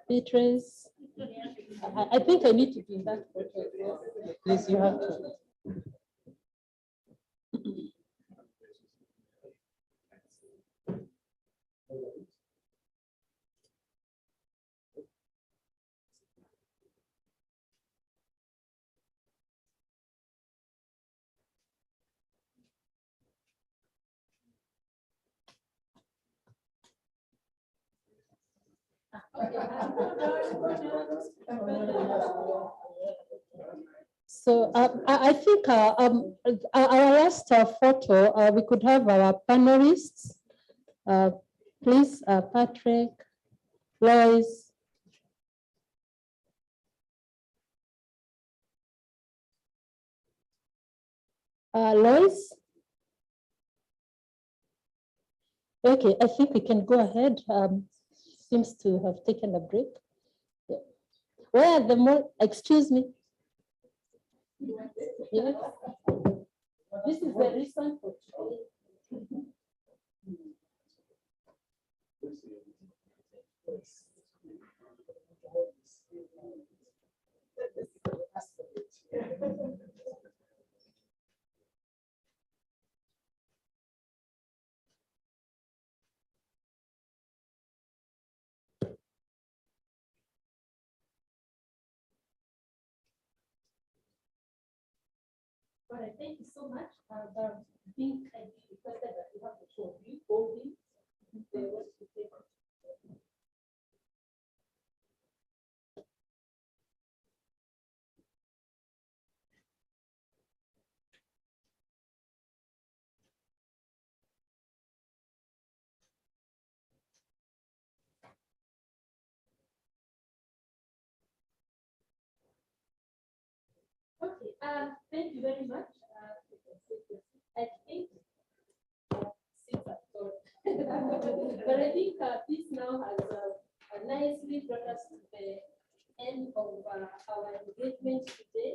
S3: Beatrice. I think I need to be in that photo. Please, you have to. So I think our last photo, we could have our panelists. Please, Patrick, Lois. Lois? Okay, I think we can go ahead. Seems to have taken a break. Yeah. Where are the more, excuse me. Yeah. This is the reason for today. All right, thank you so much. Being kindly requested that you have the show view holding. Okay, thank you very much. I think, but I think this now has a nice nicely brought us to the end of our engagement today.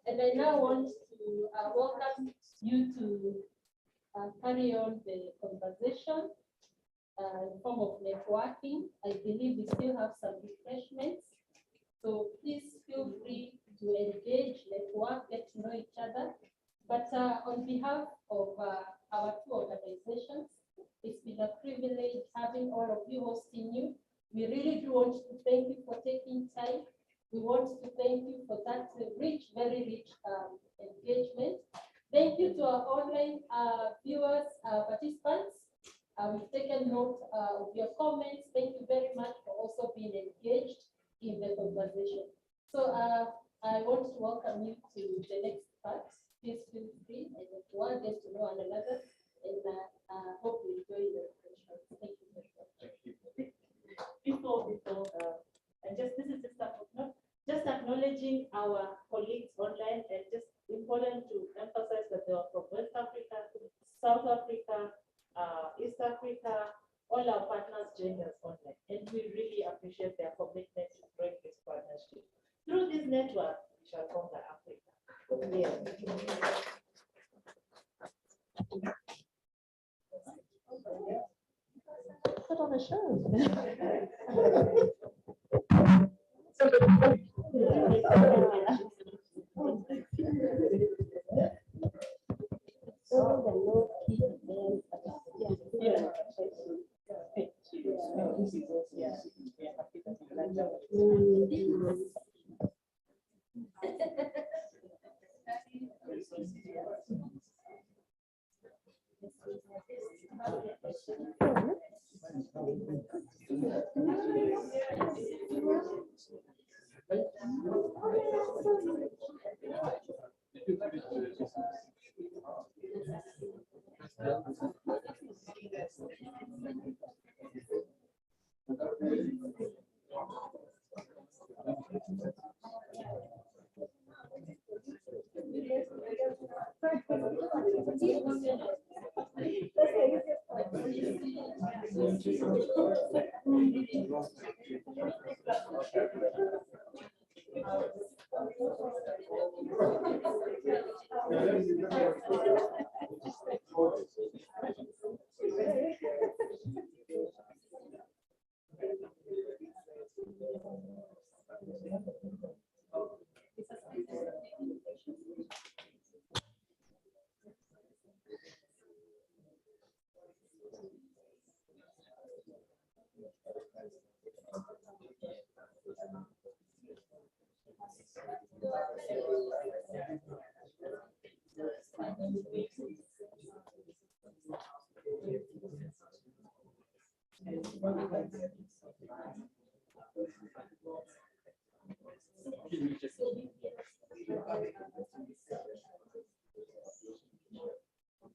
S3: And I now want to welcome you to carry on the conversation in form of networking. I believe we still have some refreshments. So please feel free to engage, network, get to know each other. But on behalf of our two organizations, it's been a privilege having all of you, hosting you. We really do want to thank you for taking time. We want to thank you for that rich, very rich engagement. Thank you to our online viewers, participants. We've taken note of your comments. Thank you very much for also being engaged in the conversation. So I want to welcome you to the next part. Please feel free and to get to know one another, and hope you enjoy the refreshments. Thank you very much.
S7: Before, and this is just acknowledging our colleagues online, and just important to emphasize that they are from West Africa, South Africa, East Africa. All our partners joined us online, and we really appreciate their commitment to bring this partnership. Through this network, we shall conquer Africa.
S10: Put on a show.